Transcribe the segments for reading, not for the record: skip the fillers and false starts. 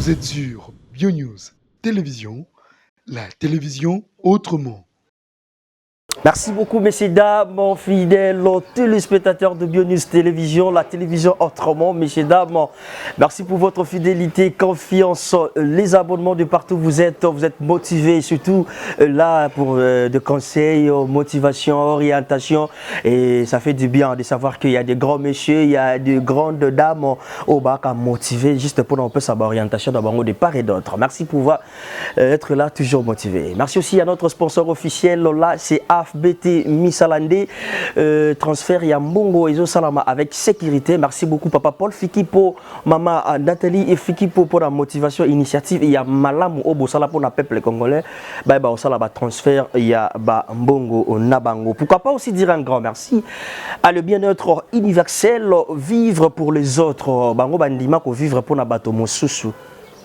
Vous êtes sur BioNews Télévision, la télévision autrement. Merci beaucoup, messieurs, dames, fidèles téléspectateurs de BioNews Télévision, la télévision autrement, messieurs, dames. Merci pour votre fidélité, confiance, les abonnements de partout où vous êtes motivés, surtout là pour des conseils, motivation, orientation. Et ça fait du bien de savoir qu'il y a des grands messieurs, il y a des grandes dames au bac à motiver juste pour un peu sa orientation de part et d'autre. Merci pour être là, toujours motivé. Merci aussi à notre sponsor officiel, là, c'est AFBT Misalande, transfert Yambongo et Salama avec sécurité. Merci beaucoup Papa Paul Fiki pour Maman Nathalie et Fiki pour la motivation initiative. Il y a Malam Obo Sala pour le peuple congolais. Bah au Salama transfert il y a Mbongo Nabango. Pourquoi pas aussi dire un grand merci à le bien-être universel, vivre pour les autres. Bango bandima ko vivre pour Nabato Mosusu.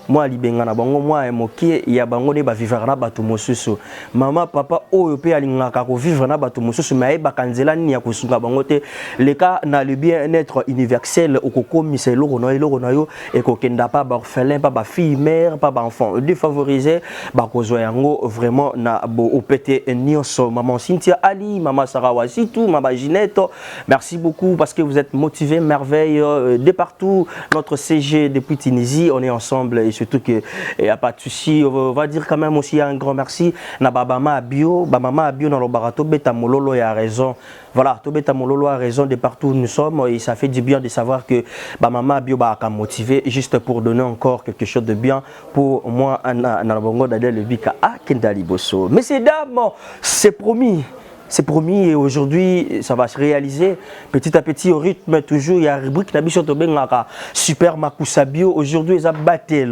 Moi libenga na bango moi mokie ya bango ne ba vivre na bato mosusu mama papa oyo pe alingaka ko vivre na bato mosusu mais ba kanzela ni ya kosunga bango te le cas na le bien-être universel okokomisa eloko na yo ekokenda pa ba orphelin pa ba fille mère pa ba enfant défavorisé ba kozwa yango vraiment na bo opete nyonso maman Cynthia Ali maman Sarah Wasitu maman Ginette merci beaucoup parce que vous êtes motivés merveille de partout notre CG depuis Tunisie on est ensemble et surtout qu'il n'y a pas de souci. On va dire quand même aussi un grand merci na Babama Bio dans le barato Beta Mololo a raison. Voilà, tout Beta Mololo a raison de partout où nous sommes et ça fait du bien de savoir que Babama Bio a motivé juste pour donner encore quelque chose de bien pour moi na bongo d'Adèle le Bika à Kendali Bosso. Messieurs dames, c'est promis. C'est promis et aujourd'hui ça va se réaliser petit à petit au rythme toujours. Il y a une rubrique Nabiso Tobengaka Super Makusabio. Aujourd'hui ils ont battu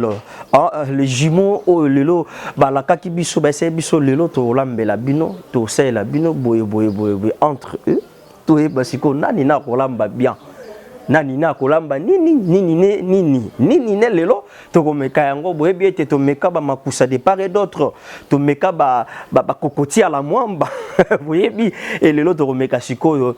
les jumeaux au lelo la kaki biso c'est biso lelo to lambela bino to c'est la bino boye entre eux to e basiko nani na kolamba bien nani na kolamba nini ne lelo to komeka yango boye bien te to meka ba makusa de part et d'autre to meka ba kokoti à la mwamba voyez bien et lelo to komeka sikoyo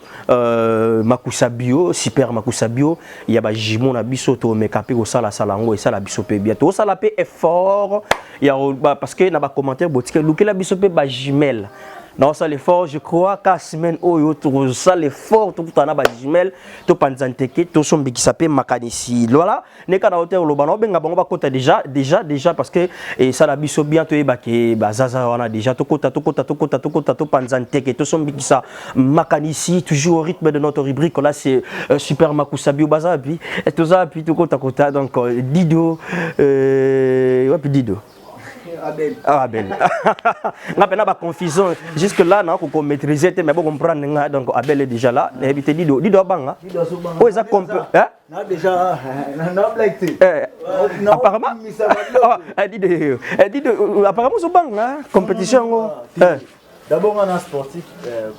makusa bio super makusa bio il y a ba jimon na biso to meka pe ko sala salango et sala biso pe bien to sala pe effort il y a parce que na ba commentaire botike lukela biso pe ba jumelle. Non, ça l'effort, je crois qu'à semaine où tu ça l'effort, tout le temps jumelle, tu penses que tu son qui s'appelle Makanisi. Voilà, n'est qu'à la hauteur le ballon, ben gabon côté déjà parce que et ça la biso bien tu es baké, bazaza on a déjà tu penses que tu son qui ça Makanisi toujours au rythme de notre rubrique là c'est super Makusabi au bazar puis et tout ça puis tout côté donc Dido ouais puis Dido. Abel. On a pas confusion. Jusque là, on peut maîtriser, mais bon comprendre. Donc Abel est déjà là. Et puis Dido banga. Oh, ça compte. Hein? Déjà, apparemment. Dido. Apparemment, c'est banga. Compétition. D'abord, on a un sportif.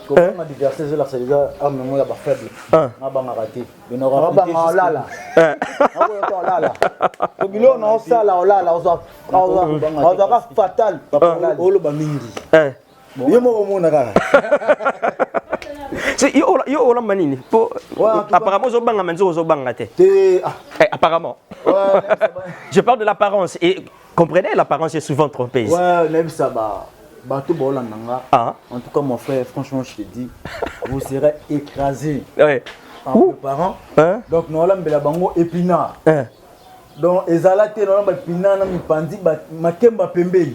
Comment on a diversé la Sénégal, on a pas faible. On a pas raté. On a pas là. On a ça là. On a fatal. On a mingi. Yo mo na kaka. C'est yo la manini. Apparemment zo banga menzo zo banga te. Apparemment. Je parle de l'apparence et comprenez l'apparence est souvent trompeuse. Ouais, même ça va. Bateau Bolandanga. En tout cas, mon frère, franchement, je te dis, vous serez écrasé par vos parents. Donc, nous allons la bango épinard. Donc, ezalate nous allons épinard na mipandi makemba pembeli.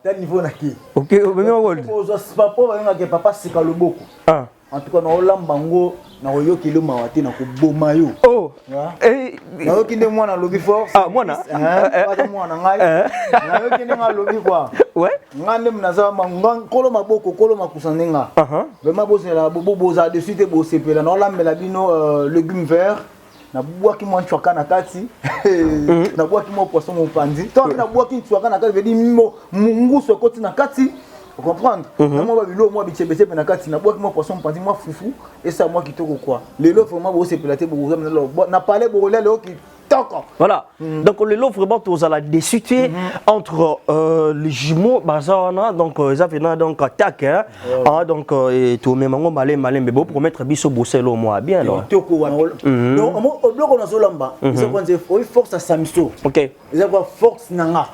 Tel niveau na ki. OK, papa sika loboko. En tout cas, nous allons bango na oyoki le mawate na koboma yo. Oh. Eh, na yoki nde mwana lobi force. Mwana. Pas mwana ngai. Na yoki nde nga lobi quoi. Ouais. Ngande mnaza mangang kolo maboko kolo makusandenga. Vraiment bosela boza de suite bosepela na lambela bino légumes verts. Na boaki mo nchwaka na kati. Na boaki mo poisson mon pandi. Tant na boaki nchwaka na kati veut dire munguso koti na kati. Vous comprenez? Moi, moi, je na kati na boaki mo poisson pandi moi foufou et ça moi qui te quoi. Les lots vraiment bosepela te boza na parler borolé le qui Voilà. Donc le lot vraiment tous à la discuter entre les jumeaux bazana donc ça fait donc attaque hein. Donc et tout même on malin mais bon pour mettre biso bosser au moi bien alors. Donc au bloc on a solamba. Ils ont pensé force à Samso. OK. Ils ont force nanga.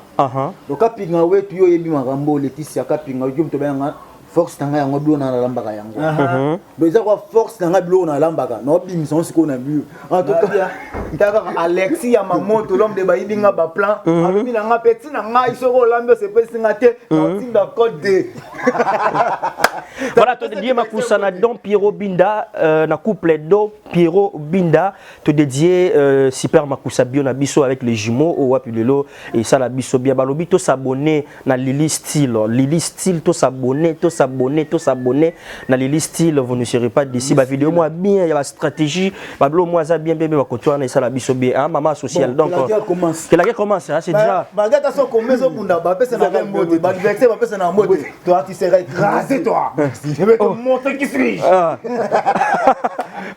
Donc kapinga wetu yo yebi makambo Laetitia kapinga yo mto banga force nanga yango bilo na lambaka yango. Donc ils ont force nanga bilo na lambaka. No bimison siko na bio. En tout cas, ndaka Alexis Yamamoto l'homme de baibinga ba plan. Abi nanga petit nanga isoko lambe se pesi ngate na tinda code de. Voilà, tu dédié ma kusana don Pierrot Binda na couple do Pierrot Binda te dédié super makusa bio na biso avec les jumeaux au wapilelo et ça la biso bien balobi to s'abonner na Lily Style to s'abonner na Lily Style vous ne serez pas d'ici ba vidéo moi bien il y a la stratégie bablo moi ça bien ba continuer ça la biso bien hein maman social donc que la guerre commence hein c'est déjà bagata so komezo bunda ba pesa na mode ba verser ba pesa na mode toi tu seras écrasé toi. Je vais te montrer qui suis-je.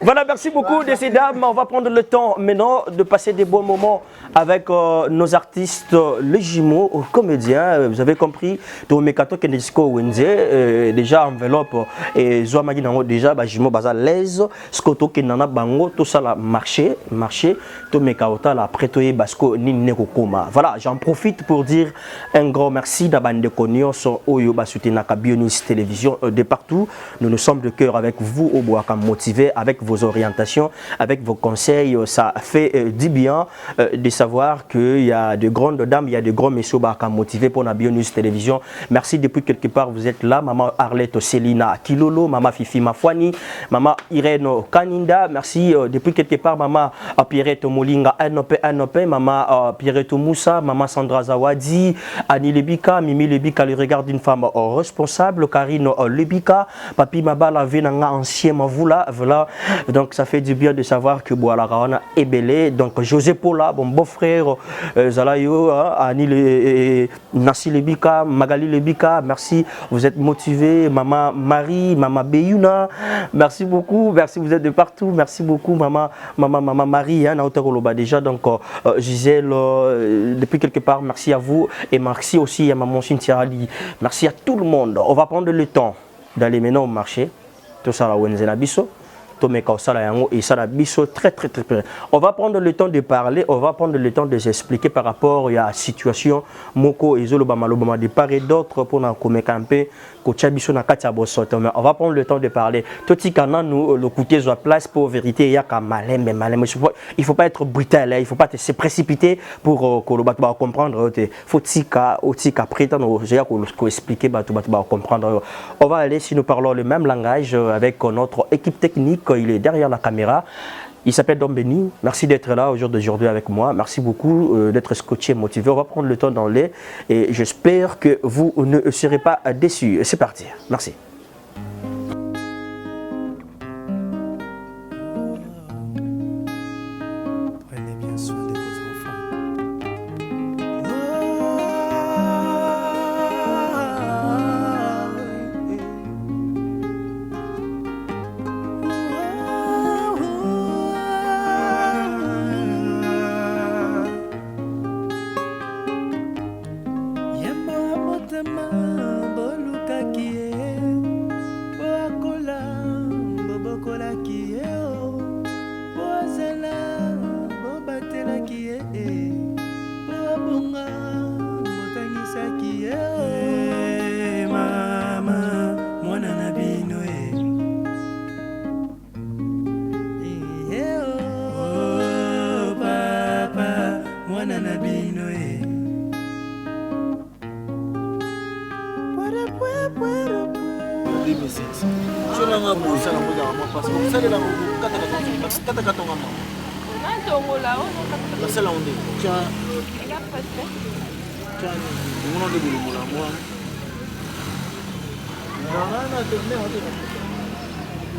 Voilà, merci beaucoup de ces dames. On va prendre le temps maintenant de passer des bons moments avec nos artistes, les jumeaux, comédiens. Vous avez compris, Tomekato Kenesiko Wenze, déjà enveloppe et Zoamagi Nango déjà, jumeaux baza l'aise, Skoto Kenana Bango, tout ça là marché, Tomekaota la prêtoye Basco Nineko Koma. Voilà, j'en profite pour dire un grand merci d'Abande Konyos, Oyo Basutenaka Bionews Télévision de partout. Nous sommes de cœur avec vous au Boaka motivé avec vos orientations, avec vos conseils. Ça fait du bien de savoir qu'il y a de grandes dames, il y a de grands messieurs Boaka motivés pour la Bionews Télévision. Merci depuis quelque part, vous êtes là. Maman Arlette Célina Kilolo, Maman Fifi Mafwani, Maman Irène Kaninda. Merci depuis quelque part, Maman Pierrette Molinga Anope, Maman Pierrette Moussa, Maman Sandra Zawadi, Annie Lebika, Mimi Lebika, le regard d'une femme responsable, Karine Lebika, Papi Mabala Venanga ancien Mavoula, voilà. Donc ça fait du bien de savoir que Boala Rawana est belé. Donc José Paula, mon beau-frère, Zalayo, Annie Nassi Lebika, Magali Lebika, merci, vous êtes motivés. Maman Marie, Maman Beyuna, merci beaucoup, merci, vous êtes de partout, merci beaucoup, Maman Marie, hein, déjà, donc Gisèle, depuis quelque part, merci à vous et merci aussi à Maman Cynthia Ali, merci à tout le monde. On va prendre le temps d'aller maintenant au marché, tout ça là, Wenzenabiso. Et ça la biso très. On va prendre le temps de parler, on va prendre le temps de s'expliquer par rapport à la situation Moko et Zolobama de part et d'autre pour nous camper. On va prendre le temps de parler. Tout ce qu'on a nous le côté de la place pour vérité il y a qu'à malin. Il faut pas être brutal, il faut pas se précipiter pour que le bateau comprendre. Faut prétendre expliquer comprendre. On va aller si nous parlons le même langage avec notre équipe technique. Il est derrière la caméra. Il s'appelle Dom Béni. Merci d'être là aujourd'hui avec moi. Merci beaucoup d'être scotché, motivé. On va prendre le temps dans les et j'espère que vous ne serez pas déçus. C'est parti. Merci. Prenez bien soin de vos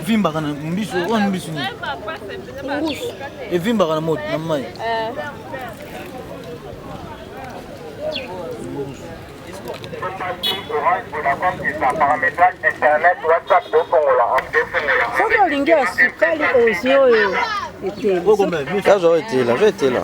Vimba kana mbiso wana mbiso ni vimba kana moto na mai soki olingi ya sukali ozwi oyo Là, j'aurais été là, j'ai été là.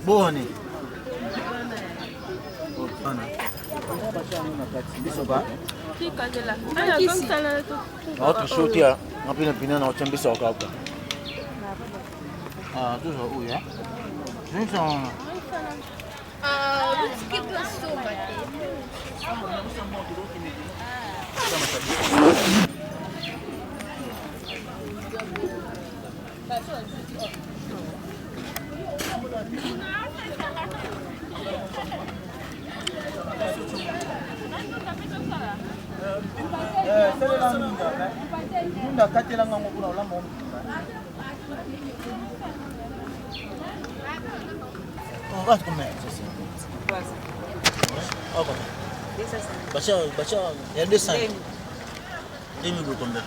Bonne. Autre chose, tiens, on peut l'opinion dans le champ de soccer. Ah, toujours où, hein? Nous sommes. Il y a 200. 2000 combien?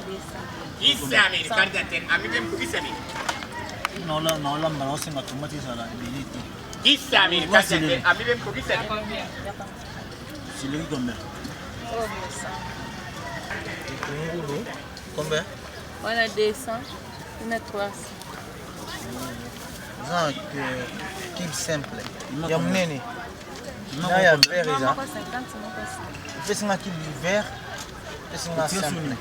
Non, là, c'est ma tomate, ça là. C'est lui combien? Combien? On a 200, on a 300. Ça, qui simple. Il y a un nene. Il y a un verre, il y a. Il fait un qui vert. Il fait un simple.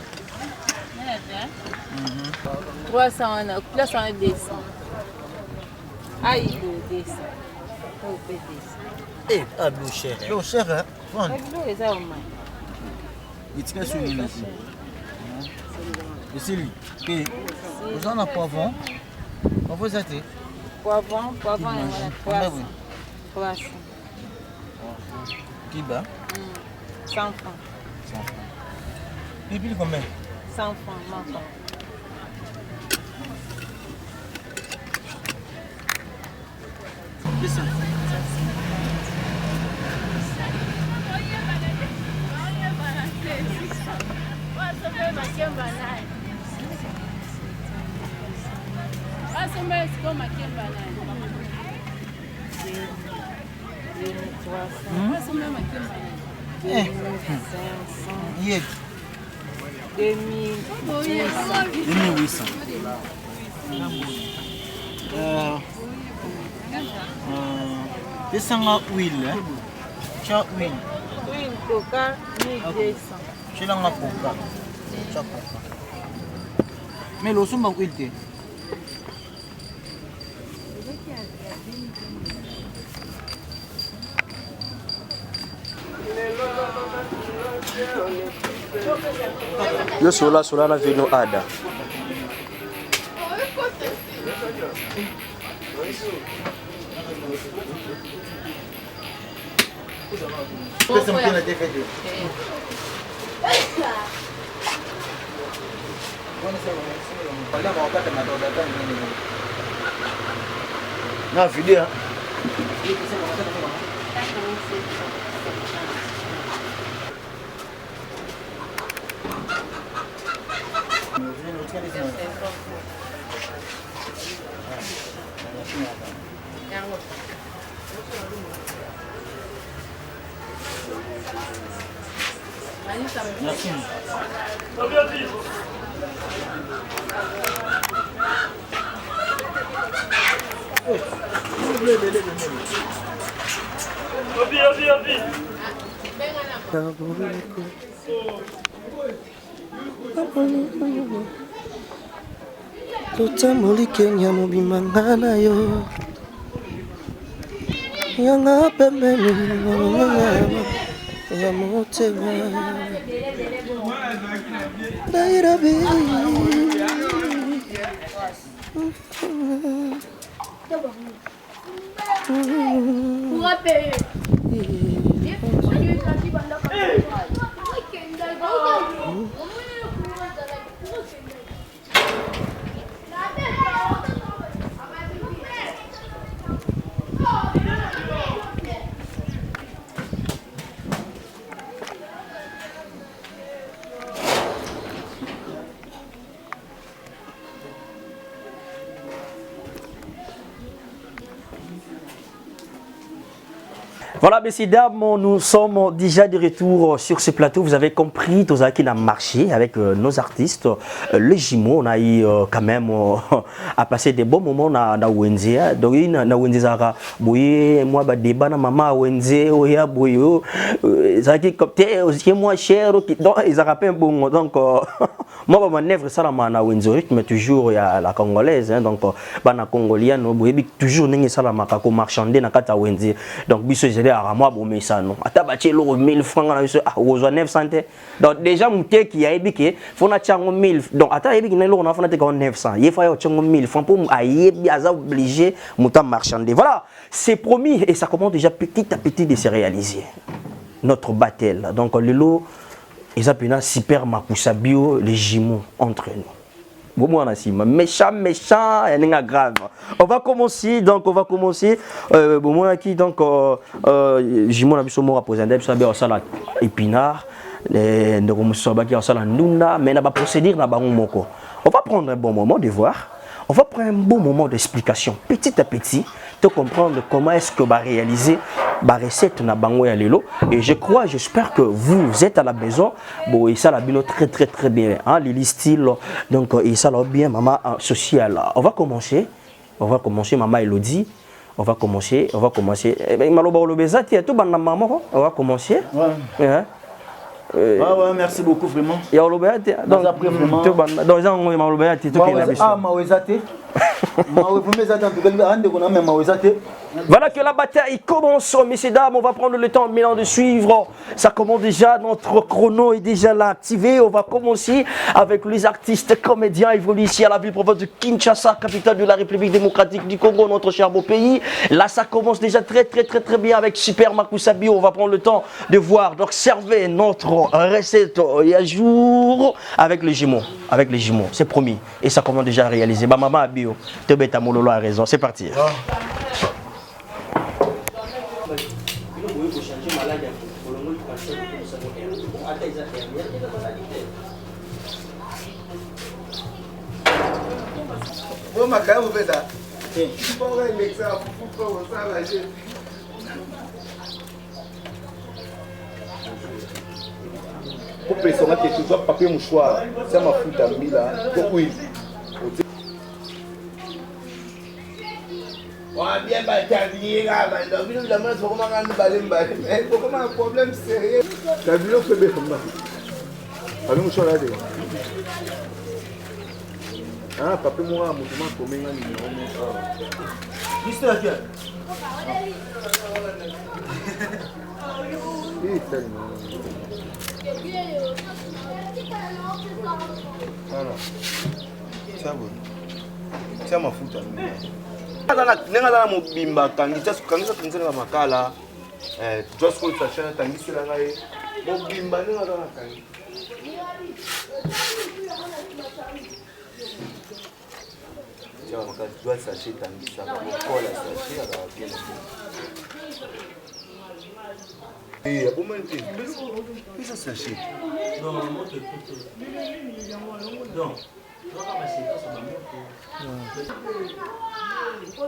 300, on a. Plus on a 200. Aïe, 200. On fait 200. Eh, ah, l'eau chère. L'eau chère, hein? Bon. Les ça au moins. Il tient sur lui aussi. Et c'est lui. Et vous en avez poivron. On vous a dit. Poivron, on a 300. 300. Qui bat? 100 francs. 100 francs. Et puis combien? 100 francs, maintenant. Descends. Yek. 2800. Descends huile. Cha huile. Huile coca 1200. Je l'ai en coca. Cha coca. Mais le son huile té. Yo sola na vino ada. Pesa mpena DVD. Na video. Merci. Tutamuli Kenya mubimangana yo Yanga pembeni ya motema Dairabi Voilà, messieurs, dames, nous sommes déjà de retour sur ce plateau. Vous avez compris, tout ça qui a marché avec nos artistes. Les jumeaux, on a eu quand même à passer des bons moments dans Wenzé. Donc, dans Wenzé, moi, débat na maman Wenzé, oya boyo, ça qui copté aussi moins cher. Donc, ils ont rappelé un bon. Donc, moi, ma manœuvre ça la na Wenzé, mais toujours il y a la congolaise. Donc, bana congolienne, toujours n'engé ça la makako marchander na kata Wenzé. Donc, biso à moi bon mais ça non ata bache lo 1000 francs na biso ozo 900. Donc déjà muté qui a ebike fona chango 1000 donc ata ebike na lo na fona te 900 il faut yo chango 1000 francs pour ayebi aza obligé muta marchander. Voilà, c'est promis et ça commence déjà petit à petit de se réaliser notre battle. Donc le lot ils appellent super makusa bio les jumeaux entre nous. Méchant, grave. On va commencer, donc on va commencer. Donc, Jimon a vu son mot à poser un débat sur la épinard, mais on va procéder dans moko. On va prendre un bon moment de voir. On va prendre un bon moment d'explication, petit à petit, de comprendre comment est-ce que va réaliser la recette na bango ya lelo. Et je crois, j'espère que vous êtes à la maison. Bon, et ça la bien très bien. Hein, les style, donc et ça la bien maman social. On va commencer, maman Elodie. On va commencer. Maloba olobezati tout ban maman. On va commencer. Ouais. Ouais, merci beaucoup vraiment. Il y a olobezati. Donc après vraiment. Donc ils ont olobezati tout qui est là. Ah, mawezati. Voilà que la bataille commence, messieurs dames. On va prendre le temps maintenant de suivre. Ça commence déjà, notre chrono est déjà là activé. On va commencer avec les artistes comédiens évolués ici à la ville province de Kinshasa, capitale de la République démocratique du Congo, notre cher beau pays. Là, ça commence déjà très bien avec Super Makusa Bio. On va prendre le temps de voir, d'observer notre recette à jour avec les jumeaux. C'est promis. Et ça commence déjà à réaliser. Bah, maman Bio. Tebeta Mololo a raison, c'est parti. Pour personne qui est toujours papier mouchoir, ça m'a foutu à mille là. Oui. Bien bataillé là, donc évidemment faut comment mais comment un problème sérieux. La vidéo fait bien comme ça. Avec mon choix là. Ah, papa moi mouvement commun là numéro 1. Juste là tiens. Et tellement. Voilà. Ça bon. Ça m'a foutu. Nenga na mobimba kangisa kangisa makala just call sachana tangisi la ngai mobimba nenga na kangi tiens on va doit sachet tangisa kola sachet ala bien et pour moi c'est ça sachet non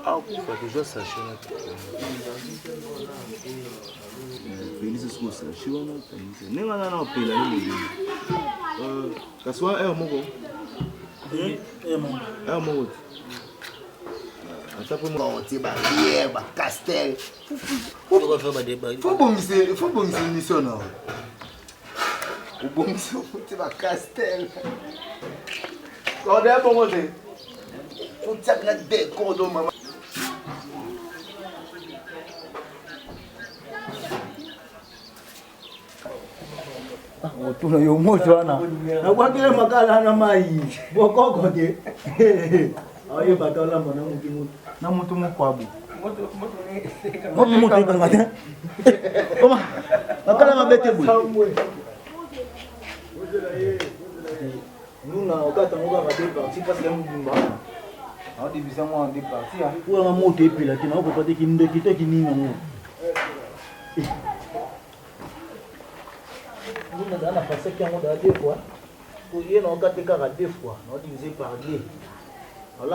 ah, faut que je sache tuna yo moto wana na kwakile makala na mai bokoko de ayo batala mbona mutu na mutu mukwabu moto ikangata oma makala mabete bu nuna okata ngoka ba de parti parce que mubimba a division moi en deux parties hein pour un moto epila kina ko pate kinde kite kinina mo on a passé 2 fois. Pour y aller, on a 2 fois. On a divisé par 2. On a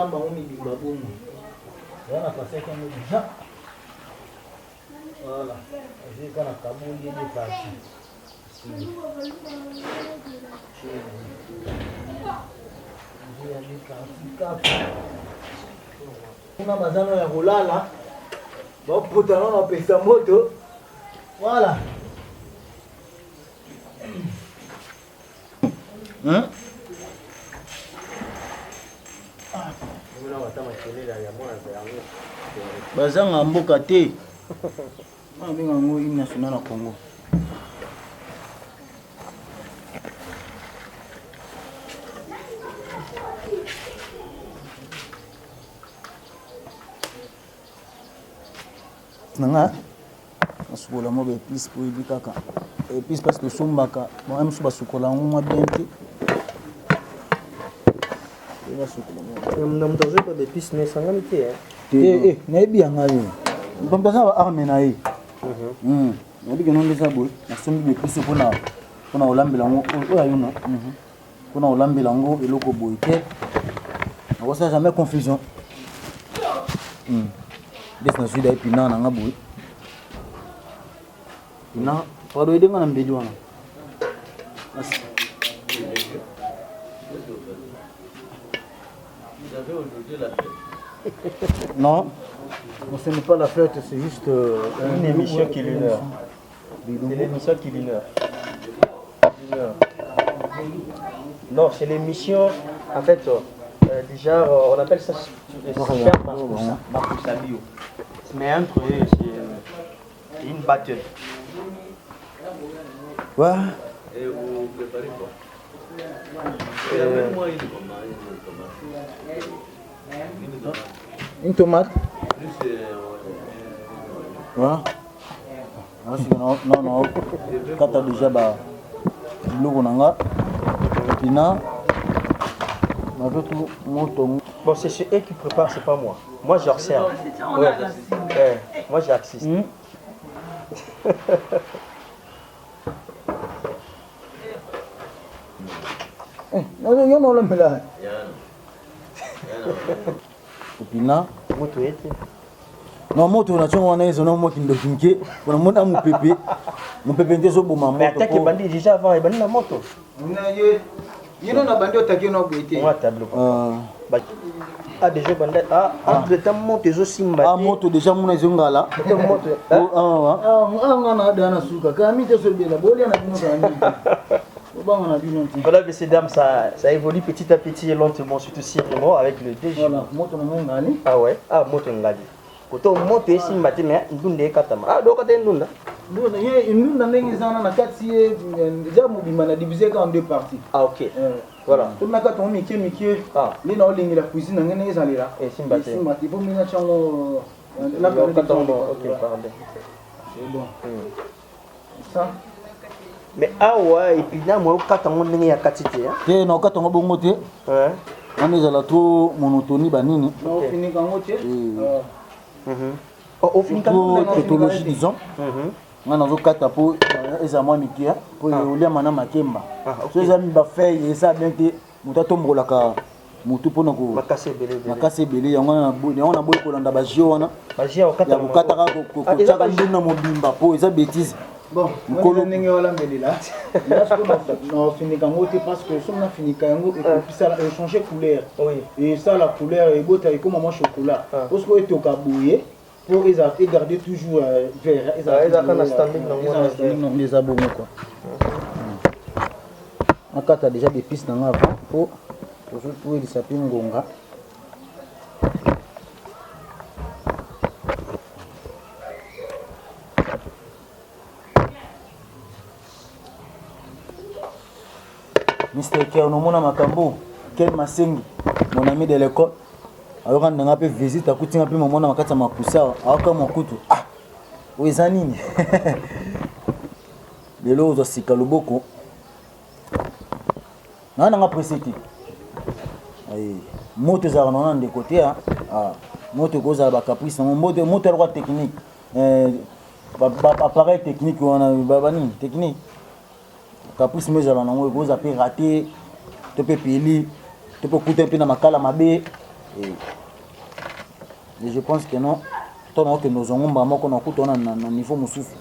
passé 15 fois. Voilà. J'ai quand la Kaboul il est parti. Kuna mazano ya kulala. Baputa na pesa moto. Voilà. Hein? Bazanga mboka te. Benga ngo hymne national na Congo. Nanga asukola mo be épice pour y kaka. Épice parce que sombaka, moi même soba sukola ngo bien te. Na mtazo pas d'épices mais ça ngam te. Na yebi yanga yo. Mpambaza ba arme na ye. Nabi ke non lesa boy. Na sombi be épice pona olambela ngo oya yuna. Pona olambela ngo eloko boy te. Na ça jamais confusion. Des na suida et puis na nga boy. Ina paro ide ngana mbedi wana. Non, ce n'est pas la fête, c'est juste une émission qui est une heure. C'est l'émission qui est une heure. Non, c'est l'émission, en fait, déjà, on appelle ça super Marcoussa Bio. Mais entre eux, c'est une battle. Ouais. Et vous préparez quoi? Une tomate. Ouais. Non. Quand tu as déjà du logo nanga, pina, avec tout mon ton. Bon, c'est eux qui préparent, c'est pas moi. Moi, j'observe. Ouais. Moi, j'assiste. Non, là, mais là. Pina. Moto était. Non, moto na chongo na ezo na mo kindo kinke. Bona mo na mo pepe. Mo pepe ntezo boma moto. Mais attaque bandi déjà avant, il bandi la moto. Na ye. Yino na bandi otaki no boité. Moi tableau. Ah déjà bandi entre temps moto ezo simba. Ah moto déjà mo na zongala. Moto. Na dana suka. Kami te so bela bolia na bino kami. Voilà, messieurs, dames, ça évolue petit à petit et lentement, surtout vraiment avec le DG. Voilà, moto ngani. Ah ouais, moto ngani. Koto moto esi mbate mais ndunde katama. Ah do kata ndunda. Ndunda ye ndunda ndenge zana na kati déjà mobima na diviser en deux parties. Ah OK. Voilà. Tout na kata miki. Ni na olingi la cuisine ngene ezalira. Esi mbate. Esi mbate pour mina chango la kata OK, pardon. C'est bon. Ça mais et puis là moi kata ndenge ya katite hein. Te na kata bongo te. Ouais. On est là trop monotonie banini. On finit quand on tient. Au finit quand technologie disons. On a kata po ezama mikia po yolia mana makemba. So ezami ba feuille et ça bien te mutato mbolaka mutu pona ko makase belé yango na boy on a boy ko landa ba jio wana. Ba jio kata ko kata ko tsaka ndina mobimba po eza bêtise. Bon, on est là. On finit quand on parce que si on a fini quand ça a changé couleur. Oui. Et ça la couleur est beau comme moi chocolat. Parce que est au cabouillé pour garder toujours vert. Ils ont des abonnés quoi. On a déjà des pistes dans avant pour les sapins ngonga. Mr. K, on a makambo, quel masengi, mon ami de l'école. Alors on a un peu visite, à côté un peu mon mon makata makusa, alors comme mon couteau. Ah, où est Zanini? Les lots aussi kaloboko. Non, on a apprécié. Aïe, moto za on a de côté ah, moto goza ba caprice, moto droit technique, appareil technique on a babani technique. Caprice mais alors on goza a pu rater, tu peux pili, tu peux coûter un peu dans makala mabe. Et je pense que non, tona que nos ngomba moko na kutona na niveau mususu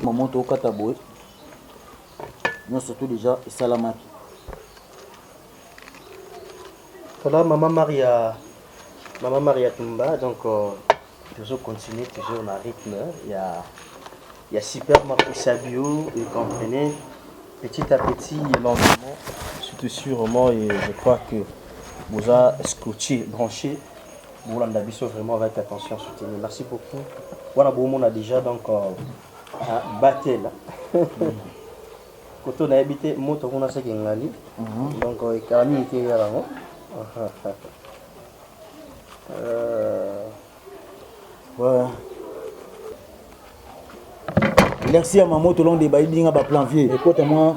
maman to kata boy nous surtout déjà salamaki voilà maman Maria Tumba donc toujours continuer toujours dans le rythme il y a super Marco Sabio et comprenez petit à petit lentement surtout sûrement et je crois que vous avez scotché branché vous l'en avez vraiment avec attention soutenir merci beaucoup voilà bon on a déjà donc battu là quand on a habité moto on a ce qu'il a dit donc Karami était là ouais merci à maman tout long des baïdinga ba plan vieux écoute moi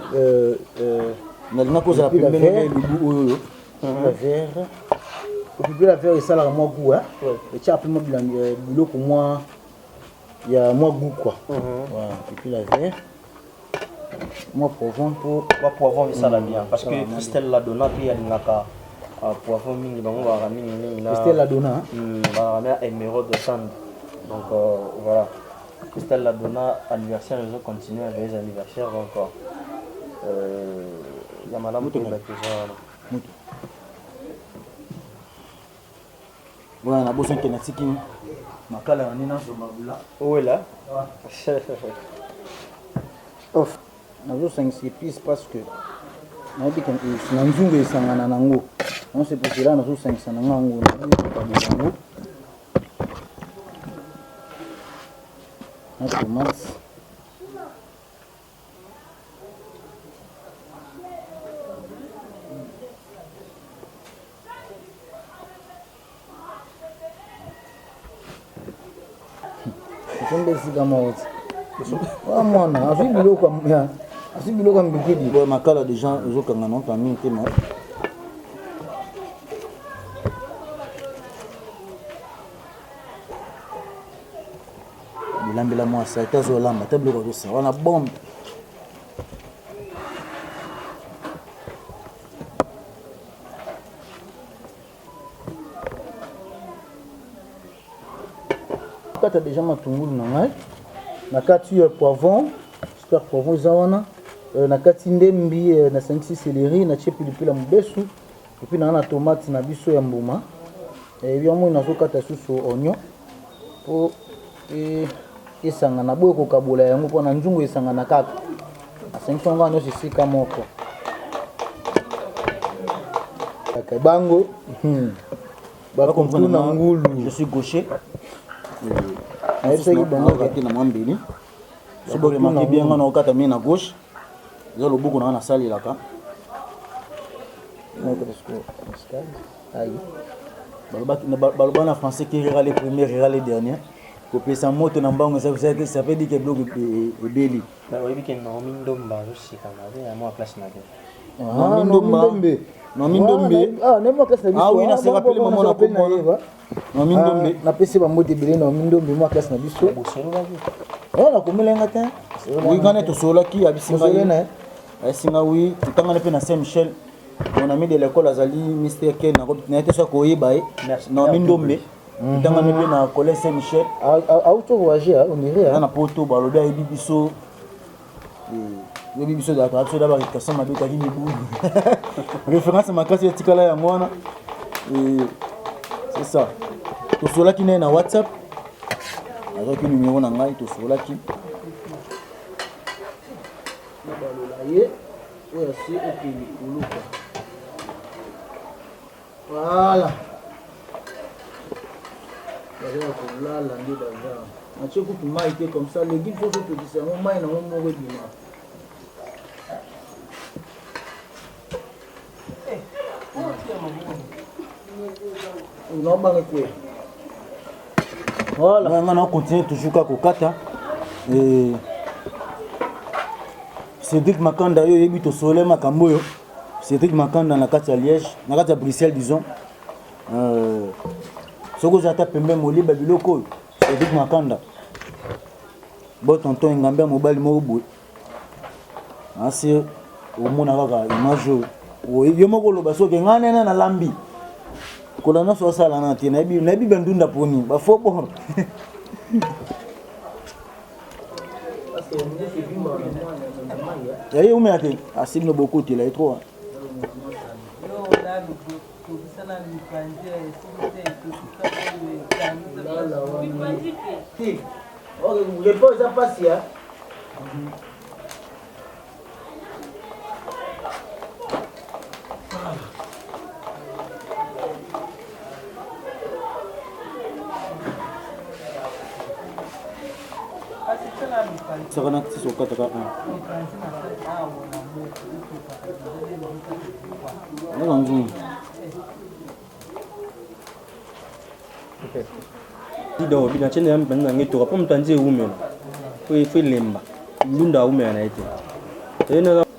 na cause la pembe le bout la verre au plus la verre ça la moi goût hein et tu as plus boulot pour moi il y a moi goût quoi voilà et puis la verre moi poivron pour poivron ça la bien parce que Christelle la donna puis elle n'a pas poivron mingi bango ba ramini na Christelle la donna ba ramina émeraude de sand donc voilà Christelle la donna anniversaire ils ont continué avec les anniversaires donc il y a madame qui va toujours voilà na boson qui na tiki makala na nina so mabula où est là off na zo 5 épices parce que na bi kan na nzungu esangana nango on se pour cela na zo 5 na nango na nango na tomate Kumbe sika mawoti. Wa mwana, afi biloko ya. Afi biloko mbikidi. Bo makala des gens ezokanga non tamini te non. Bilambela moi ça etazo lamba, ta biloko ça. Wana bombe. Tu as déjà matungulu na ngai na kati poivron super poivron zawana na kati ndembi na 5-6 céleri na pilipili mubesu et puis na tomate na biso ya mbuma et bien moi nazo kata susu oignon pour esanga na boye ko kabola yango pona nzungu esanga na kaka na 500 ngano sisika moko bango ba comprendre ngulu je suis gaucher c'est bon on na mwambeli c'est bon remarquer bien on a okata mi na gauche za lobuku na sali la ka baloba na français qui rira les premiers rira les derniers copier sa moto na mbango ça veut dire que bloc ebeli na oyebi ke no mindomba aussi kana ya moi place na non mindombe ah nema classe na biso ah oui na se rappelle maman na kombo non mindombe na pesi ba mbote belé non mindombe moi classe na biso oh na komelenga te oui ngane to solaki abisinga na asinga oui tutanga na pe na Saint Michel mon ami de l'école azali Mr Ken na été so ko yeba non mindombe tutanga na pe na collège Saint Michel auto voyager on irait na poto balobi ayebi biso le bibiso de la traduction d'abord il casse ma bête qui me référence à ma classe éthique là ya mwana et c'est ça to sola qui na WhatsApp avec le numéro na ngai to sola qui balola oya si okili kuluka voilà d'ailleurs pour là l'année d'avant na tcheko tu m'as été comme ça les guides faut que tu dises moi mai na mo mo bima non bang quoi voilà on continue toujours à kokata et Cédric Makanda yo yebi to soleil makambo yo Cédric Makanda na kati ya Liège na kati ya Bruxelles disons soko zata pembe moliba biloko Cédric Makanda bon tonton ngambe mobali mo boy asi o mona kaka image yo moko loba soki ngane na lambi Kola na so sala na te na bi bandunda poni ba fo bon. Yaye ume ate asime beaucoup il est trop. Le pose à passer. Sakana tiso kataka. Ngangu. Dido bina chene ya mbanga ngeto kwa mtanzie ume. Faut lemba. Lunda ume anaite.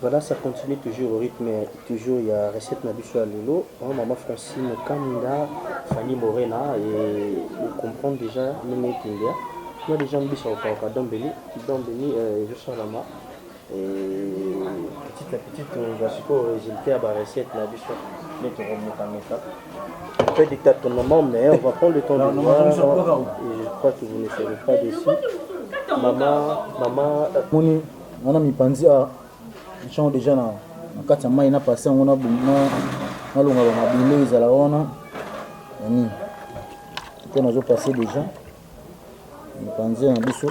Voilà, ça continue toujours au rythme, toujours il y a recette Nabiso à Lilo, maman Francine Kamda, Fanny Morena, et vous comprenez déjà, même Tindia. Moi déjà, je suis au Dambeni, je suis là bas. Et petit à petit, on va supposer résulter à la recette Nabiso. Un peu dictatement, mais on va prendre le temps de voir. Et je crois que vous ne serez pas déçus. Maman, on a mis Panzi à. Ils déjà na kati ya mai na passé on a na longa ba mabile ezala wana yani ko nazo passer déjà ni panzi na biso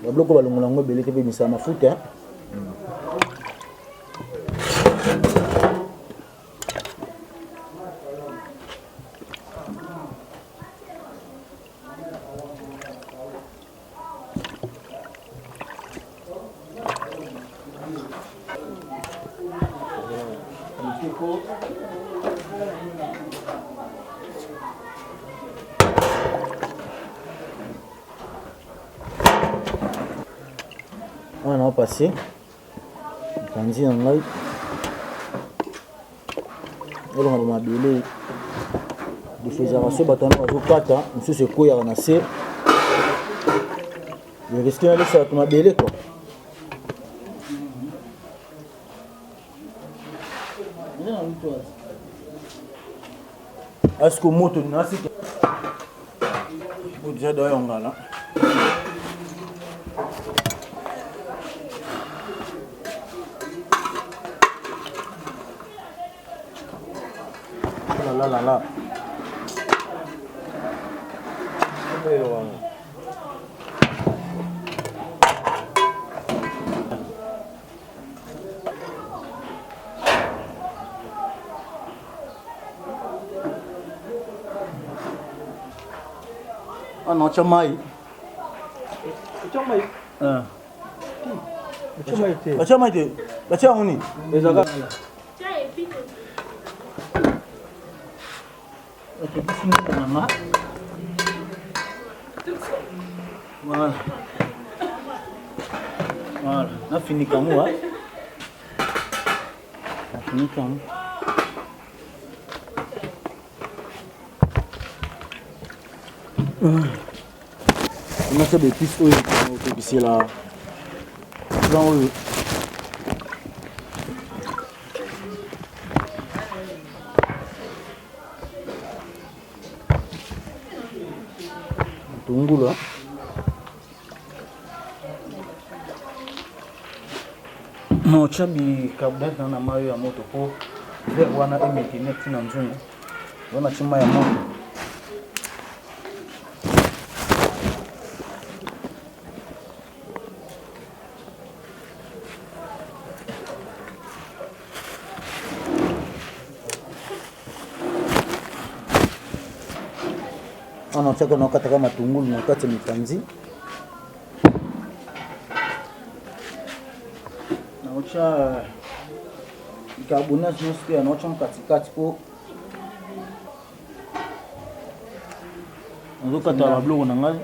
ba bloko ba longola ngo belete be misa mafuta on a passé panzi na ngai olonga ba mabile difusera so batana bazokata msusu ekoya na se le risque na laisser to mabele quoi. Est-ce que moto na sika déjà doyo ngala la ah non chamai ah chamai te bacha uni ezaka voilà voilà na fini comme moi na fini comme on a fait des pistes ici là dans le tungulu no chabi kabda na mayo ya moto po ver wana emekinet na nzungu wana chima ya moto ana chaka na kata kama tungulu na kata mipanzi na ucha ikabuna jinsi ya nocha katikati po ndoka ta bloko na ngai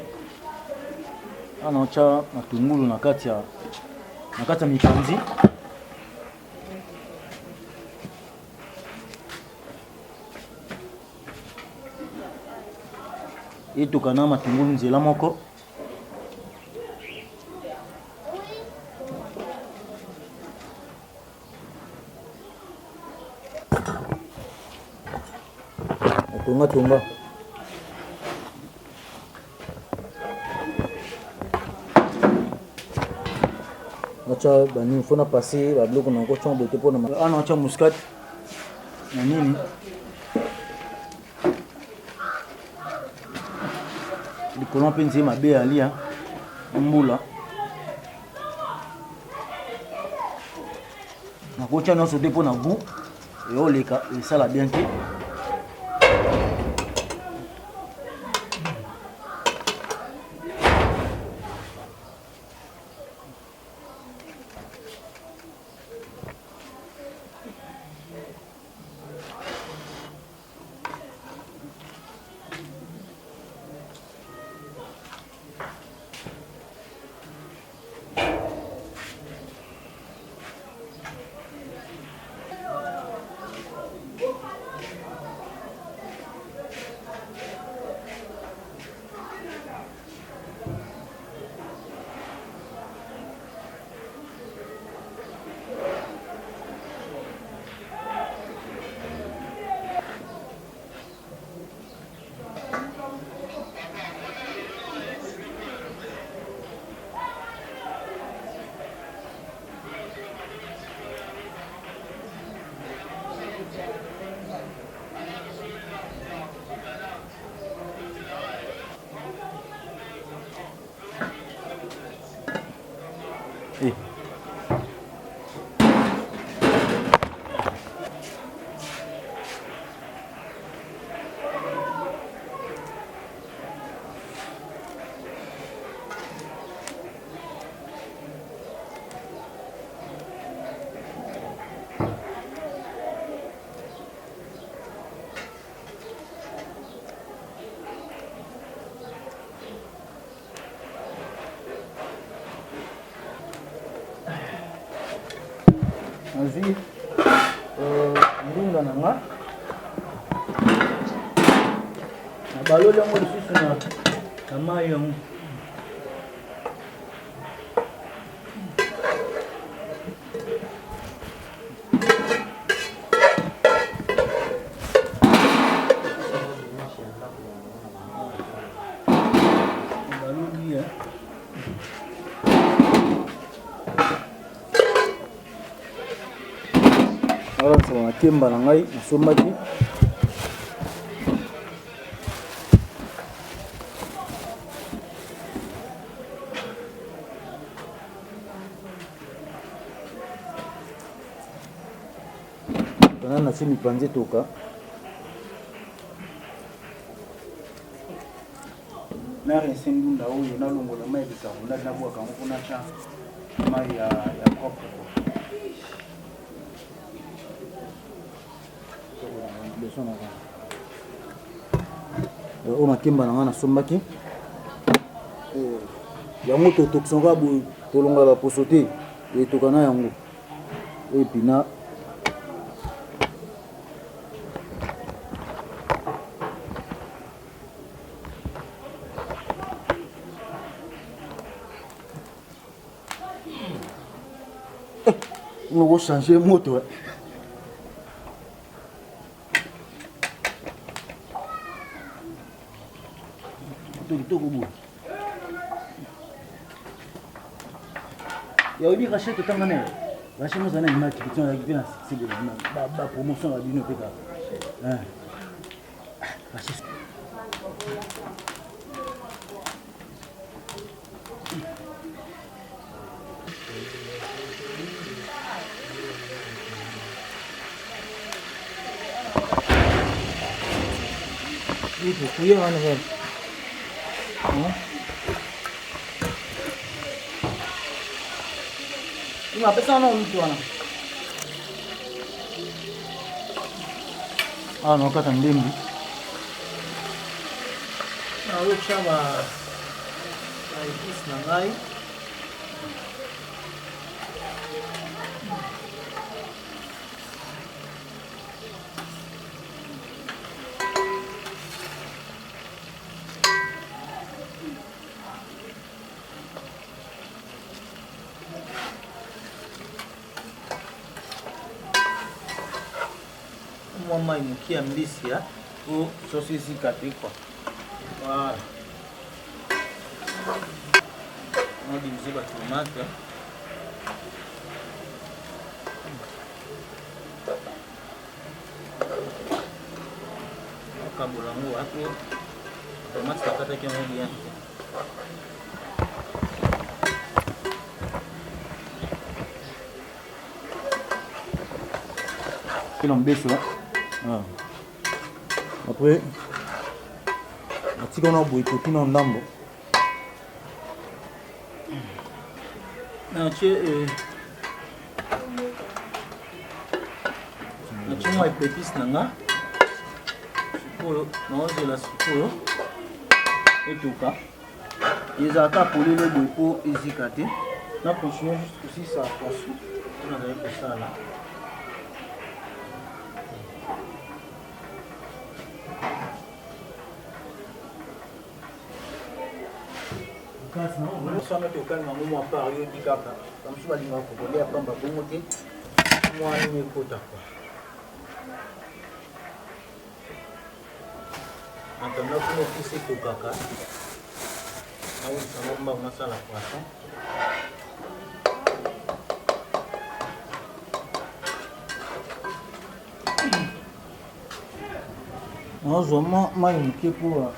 ana ucha na tungulu na kata mipanzi etukana matungulu nzela moko Tonga. Nacha bani faut na passer ba bloc na ko chombo te pona ana acha muscat na nini likolo mpenzi mabe alia mbula na ko cha nyonso te pona goût et oleka esala bien te. Vas-y, ndinga nanga na baloli yango lisusu na mai yango baloli alors ça va kemba na ngai nasombaki kana na simi panze toka nare sembunda oyo nalongola mai bisango nabwaka ngo kuna cha mai ya propre o makemba na nga nasombaki yango totokisanga boye tolongola baposo te etoka na yango epina on changer moto ya obi rachète tanga ne rachète nous ana image qui tient bien c'est de ba promotion la bino peka hein rachète itu kuya ana kan Ima pesa no mtu ana. No kata ndimbi. Na wewe chama na ngai. Mama imukia mbisi ya pour saucer cicatrice quoi. Voilà. On va diviser la tomate. Kabulangu hapo. Tomate takata kama bien. Kilo mbeso. Après, atika na boy koki na ndambo. Na chuma épices nanga. Sikoyo, naozela sikoyo. Etuka. Ezaka polele boy po ezika te. Na continuer juste aussi ça poisson. On a fait ça là. Sama te okali mango mwa part yo di kaka kamsu balinga kokolia pamba bongo te mwa nini ekota kwa antanda kuna okisi ekokaka awulisanga mbango nasala poisson nazwa mai moke po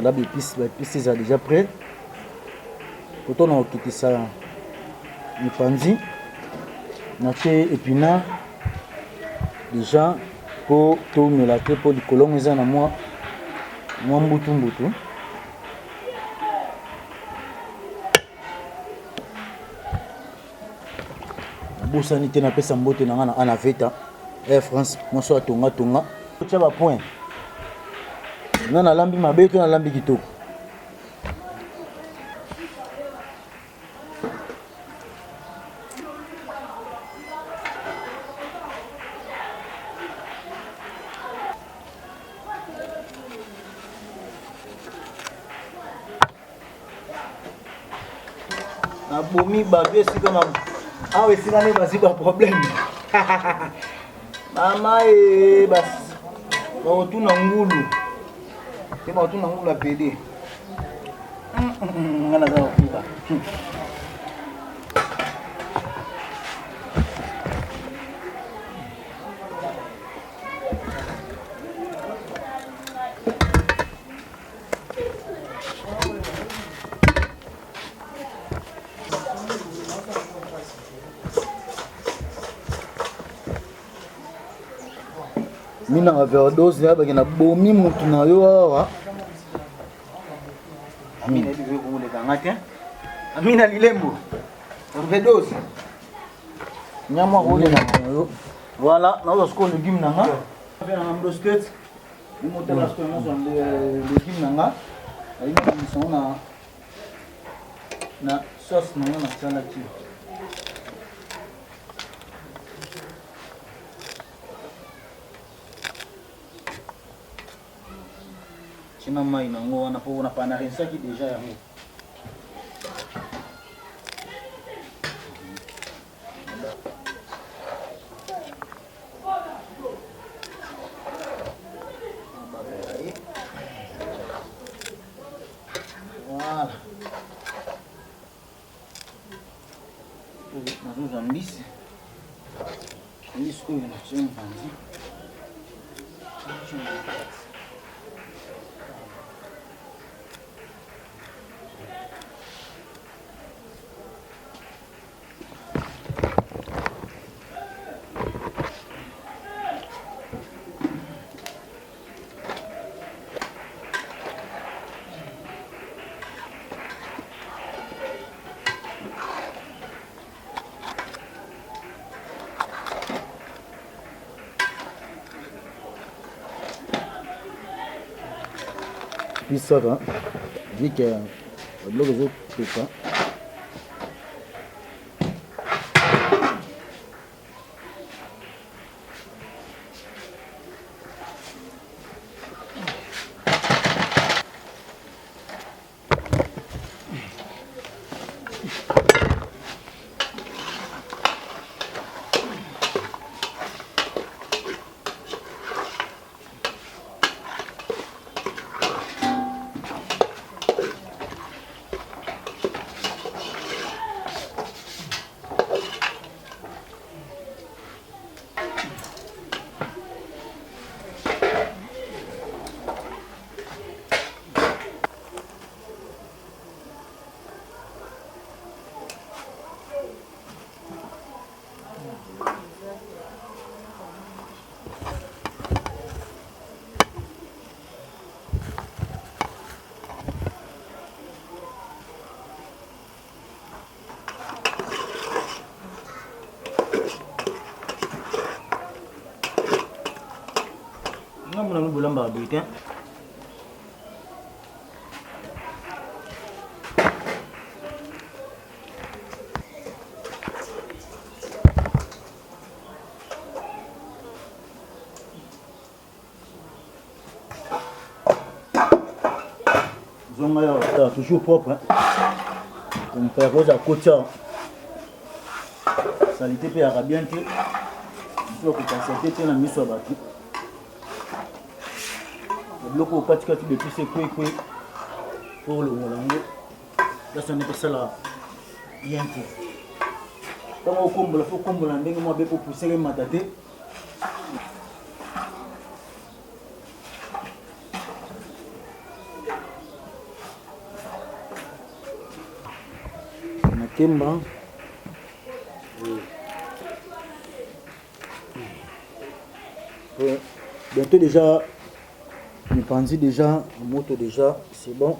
Là, les épices sont déjà prêtes. Quand on a quitté ça, le panzi, on a fait épinard déjà pour tout mélanger pour les colons ils en ont moi mbutu. Bosani te na pesa mbote na ngana ana veta Air France moi so tonga tia ba point na na lambi mabe to na lambi kitoko na bomi ba besi kama awe sina ne basi ba problème mama basi ba tuna ngulu kama tuna ngulu apede ngana za kuba mina overdose ya bakina bomi mutu na yo awa amina bibe kumule kangate amina lilembo overdose nyama ole na yo voilà na osko légume nanga faire un brosquette ni monter la semaine sur légume nanga ayi ni sona na sauce nanga na tsala ti china mai nango wana po na pana rensaki déjà yango voilà nazoza mbisi oyo natie mvanzi episaka vu que biloko ezopeka ngamuna ngibulamba bulletin zonga ya toujours propre comme faire rose à côté salité pe ya bien te faut que ça c'était na miso batu biloko okatikati depuis sekwekwe pour le molango kasi on epesala bien te ntango okombola fo okombola ndenge mwa be po pusele mata te nakemba bientôt déjà je pense déjà, moto déjà, c'est bon.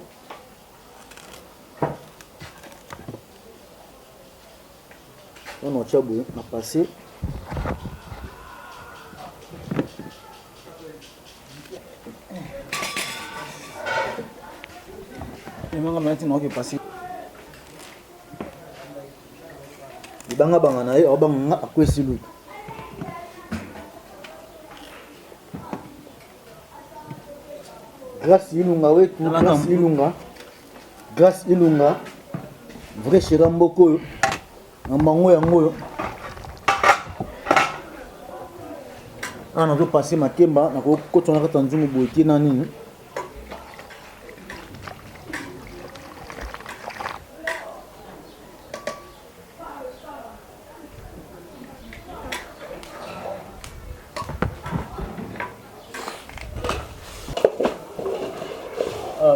On a tchabou, on a passé. Et maintenant, on va passer. Les banga banga na yo, banga a quoi c'est lui? Grâce Ilunga, oui, tout. Grâce Ilunga, vrai Chiramboko, un mango yango. On a passé ma kemba, quand on a attendu mon boîtier nani.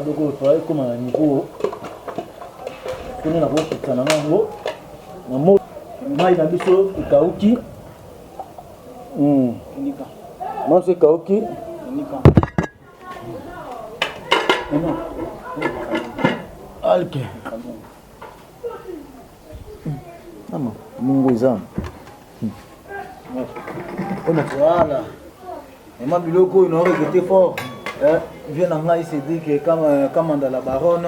Donc on travaille comme un niveau on a beaucoup de nango na mo mai na biso ikauki nika moi c'est kauki nika non alke ama mungu izam on a voilà et ma biloko il aurait été fort vient en Haïti, c'est dit que comme dans la baronne,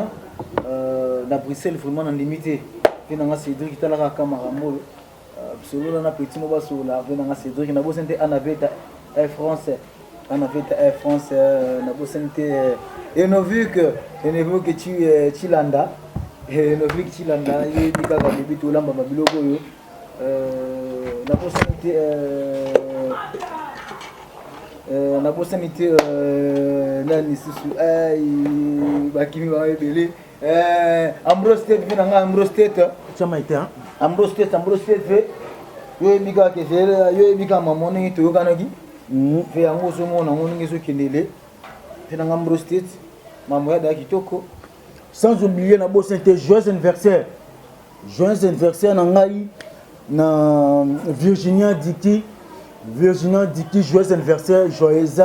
la Bruxelles vraiment en limité. Vient en Haïti, c'est dit que la Camaramo, absolument la petite mobile sur la vient en Haïti, c'est dit que la bosse était en avait Air France, en avait Air France, la bosse était et nous vu que tu landa, et nous vu que tu landa, il dit que la bébé tout là, ma bilogo yo, la bosse était on a bossé nité nani susu bakimi ba ebele Ambrose State vient nga Ambrose State chama ite Ambrose State fait yo bika ke fere yo bika mamone to kanaki fe yango so mona ngoni ngeso kendele fe nga Ambrose State mamu ya da kitoko sans oublier na bossé nité joyeux anniversaire na ngai na Virginia Diki, joyeux anniversaire, joyeux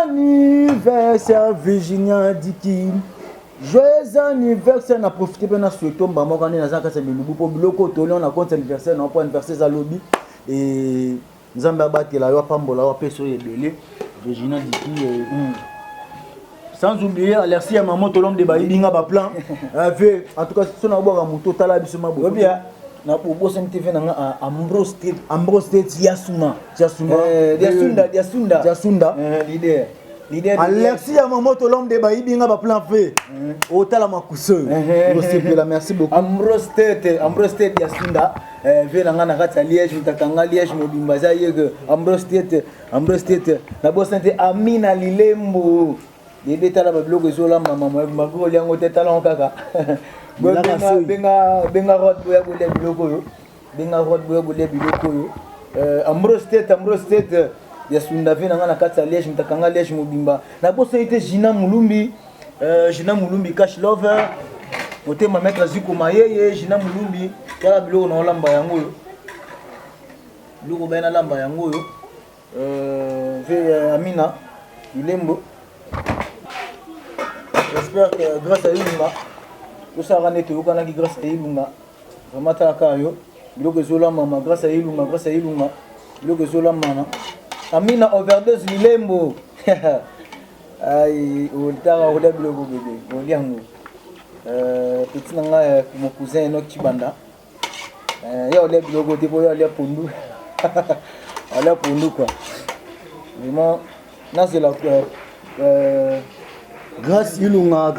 anniversaire, Virginia Diki. Joyeux anniversaire, na profité bien na souhaiter mbamba quand na zaka se melubu po biloko to on a compte anniversaire na po anniversaire za lobby et nzambe abatela yo apambola yo apesa oyo ebele Regina Diki sans oublier Alexis Maman Tolom de Baïbinga Baplan en tout cas si on a boire moto tala biso mabo bien na pour TV na Ambrose State Yasuma leader Alexis Maman Tolom de Baïbinga Baplan fait au tala makuso merci beaucoup Ambrose State Yasunda venanga na kati ya Liège mutakanga Liège mobimba za yeke Ambrose State na bosante Amina Lilembo Dede tala babiloko ezolamba mama makolo yango te tala kaka benga rod boya bolia biloko yo Ambrose State ya sunda vena ngana kati ya Liège mutakanga Liège mobimba na bosante Gina Mulumbi cash lover motema maître Ziko Mayeye Gina Mulumbi tala biloko na olamba yango yo biloko bana lamba yango yo Amina Ilembo. J'espère que grâce à Ilunga tout ça va nettoyer kana grâce à Ilunga vraiment taka yo biloko zola mama grâce à Ilunga biloko zola mama Amina overdose Ilembo ai oltara ola biloko bébé oliango petit nanga mon cousin Enoch Chibanda ya ola biloko te po ya ola pondu ala pondu quoi vraiment là c'est la grâce Ilunga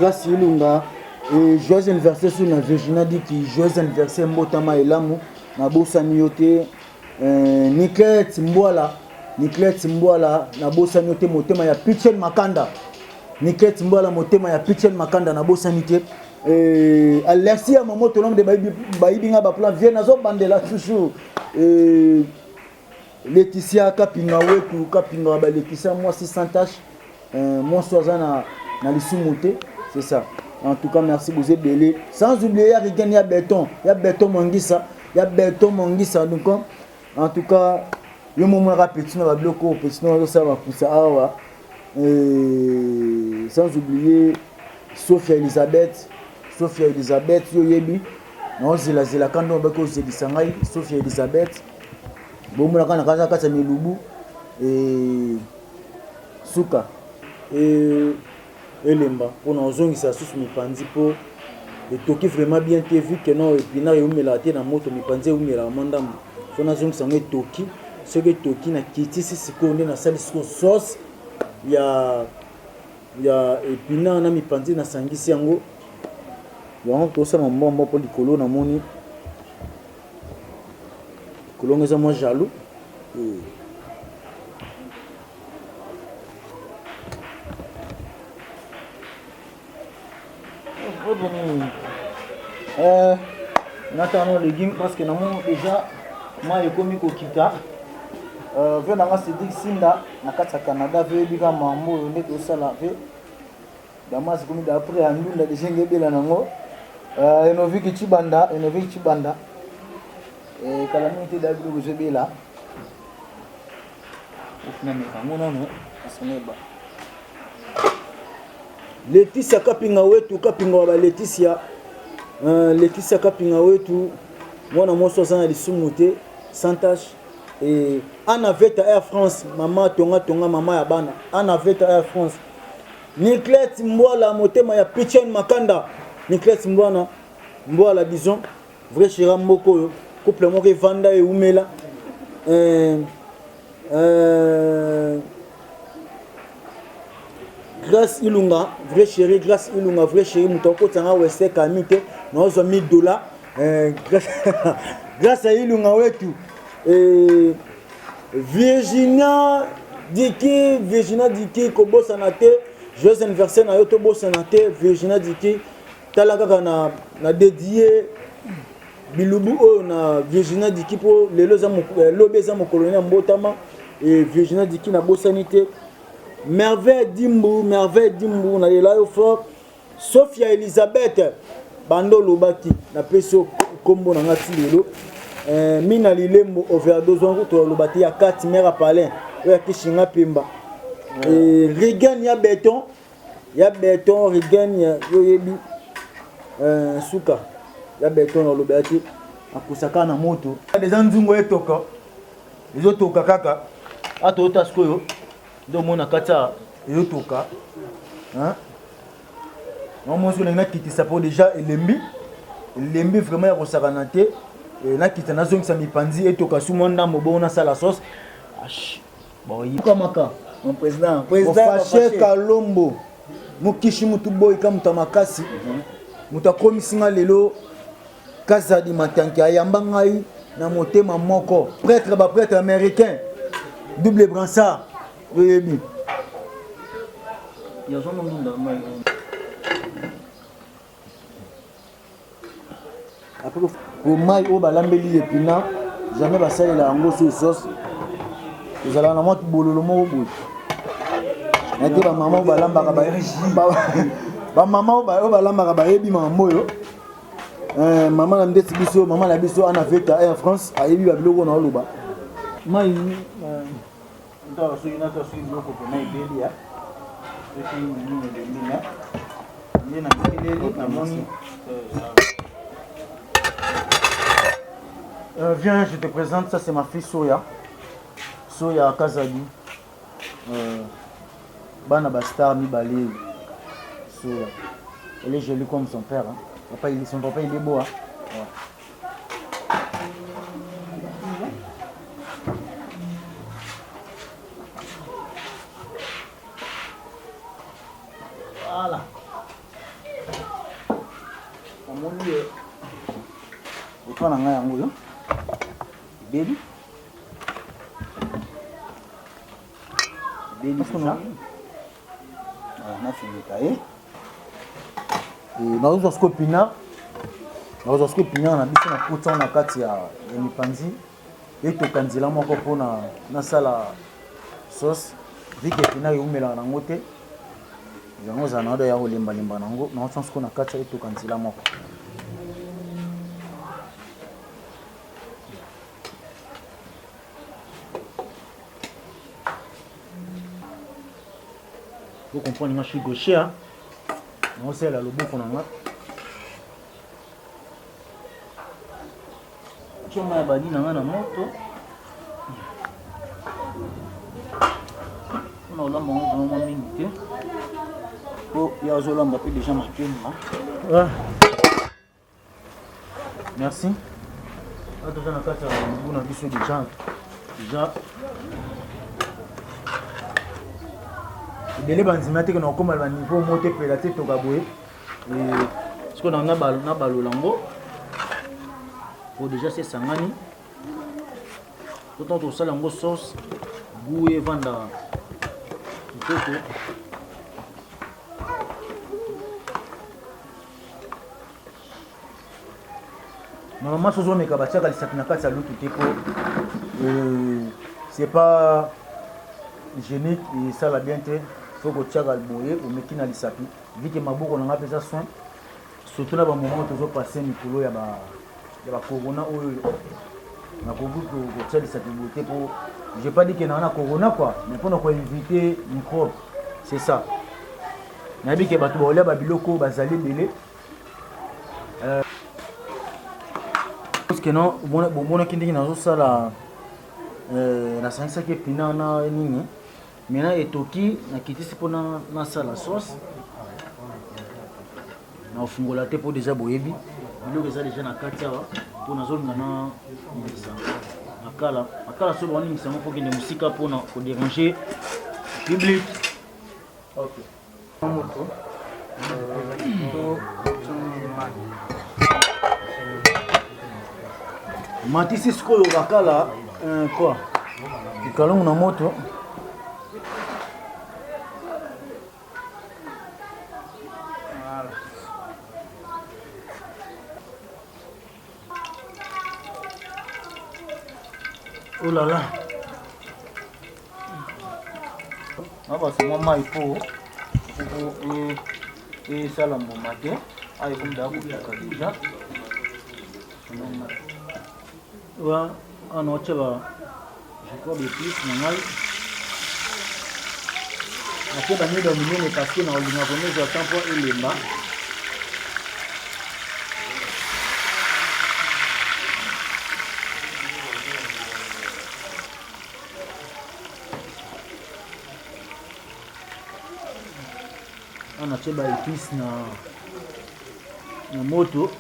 et joyeux anniversaire sur la Regina Diki joyeux anniversaire mbotama elamu na bosani yote Niklette Mboala na bosani yote motema ya Pichel Makanda Niklette Mboala motema ya Pichel Makanda na bosani te Alexis Maman Tolom de Baïbinga Baplan vient nazo bandela toujours Laetitia Kapinga wetu Kapinga ba Laetitia moi 600 tâches moi soazana na lisumuté c'est ça en tout cas merci vous êtes belé sans oublier il y a béton Mangisa donc en tout cas le moment rapide na bloco petit na ça va pousser awa sans oublier Sophia Elisabeth yo yebi na zela quand on va cause de sangai Sophia Elisabeth bon mona kana kaza kata milubu et suka et Elemba on a zongisa sous mipanzi po et toki vraiment bien te vu que non et puis na yo melate na moto mipanzi yo mela mandam fona zongisa ngai toki ce que toki na kiti si ko na sali sauce ya et puis na mipanzi na sangisi yango yango to ça mbombo po likolo na moni kolongeza moi jaloux natano légumes parce que namo déjà moi ekomi kokita ve nanga Cédric Sinda na kati ya Canada ve bika mambo nde tosala ve damas komi d'après andunda déjà ngebela nango Enoviki Chibanda calamité d'abord que je vais là Laetitia Kapinga wetu ba Laetitia Kapinga wetu mwana moso sana lisumuté sans tâche et Anna Veta Air France mama tonga mama ya bana Anna Veta Air France Niklette Mboala motema ya Pichen Makanda Niklette Mboala disons vrai chéra mboko couple moko Vanda et Umela Grâce Ilunga vrai chéri mutoko tanga wese kamite nozo $1000 grâce à Ilunga wetu Virginia Diki ko bosana te joyeux anniversaire na yo to bosana te Virginia Diki talaka na dédié bilubu o na Virginia Diki po lelo za lobeza mo colonel mbotama et Virginia Diki na bosanité merveille dimbu na lela yo fort Sophia Elisabeth bando lobaki na peso kombo na ngati lelo mina lilembo overdose ngo to lobati ya 4 mère palin ya kishinga pemba et Regan ya béton Regan yo yebi suka ya béton na lobati akusaka na moto des nzungo etoko ezotoka kaka ata ota sikoyo nde omona kati ya ezotoka namonsi olingi nakitisa mpo déjà elembi vraiment ya kosakana te nakita nazongisa mipanzi etoka sumo ndambo bongo nasala sauce Kamaka, mon président. Ofashe Kalombo mokishi mutu boy ka mutu makasi mutu akomisinga lelo Kazadi Matanki ayamba ngai na motema moko prêtre américain double brassard oyebi Yazo ndunda mai. après ko mai o balambeli epina jamais basalela yango sous sauce ezala na mwa bololo moko boye nate bamama balambaka bamama oyo balambaka bayebi makambo oyo mama na ndeti biso mama na biso ana veta air france ayebi babiloko na oloba Mai ntaka soki nata soki biloko pena ebeli ya soki nini elemina nde na keleli namoni viens je te présente ça c'est ma fille Soya Kazadi bana bastar mibale Soya elle est jolie comme son père hein. Son papa il est beau hein. Ouais. Voilà. Amoni otwana ngai yango yo bebi nazozwa siko pina na biso na kuta na kati ya mipanzi etoka nzela moko mpona nasala sauce vike pina eumelaka nango te yango ozala na odo ya kolembalemba nango naotya siko na kati ya etoka nzela moko vous comprenez, moi je suis gaucher, hein. Non, c'est là le bout qu'on a. Tu m'as badi na moto. On a là mon minute. Oh, il y a Zolamba puis déjà marqué là. Ouais. Merci. Attends, on a fait ça, on a vu sur des gens. Déjà. Ebele banzima te na okoma ba niveau mote pela te toka boye ce qu'on a balolango pour déjà c'est sangani tout ça lango sauce goût et vanda tout normalement ce sont mes kabacha kali sakina kati lutu te ko c'est pas hygiénique et ça va bien te faut que tu ailles boyer ou meki na lisapi vu que maboko na pesa soin surtout na ba moment toujours passer mikolo ya ba corona oyo na kobu ko tia lisapi boté pour j'ai pas dit que na corona quoi mais pour ko éviter microbe c'est ça na bi que bato ba olia ba biloko bazali belé parce que non bon kindi na zo sala na sangisa ke pina na nini maintenant etoki nakitisi mpona nasala sauce na ofungola te mpo déjà boyebi biloko eza déjà na kati awa mpo nazolinga na ngisa makala so baoningisa ngo mpo kende mosika mpona kodéranger public matisi sikoyo bakala quoi ikalongo na moto oh là là abasoma mai po esala mboma te ayekomda kopiaka deja wa ana otia ba je crois bepice na ngai atie banyeda minene parce que na olinga komezo ata mpo elemba On a ba épice na moto.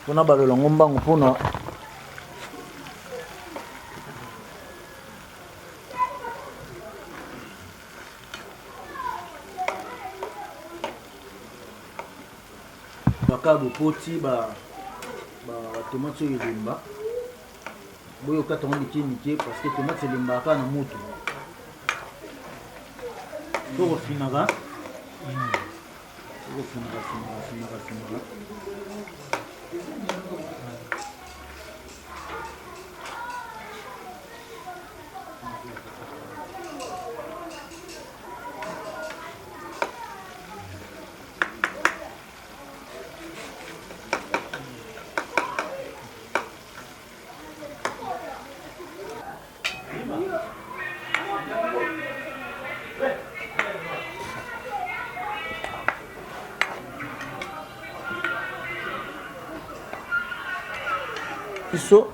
On a balolongo mbango mpona baka bopoti ba tomate oyo elemba boyo okata ngo mike parce que tomate elembaka na moto tokofinaka finaka. Isso,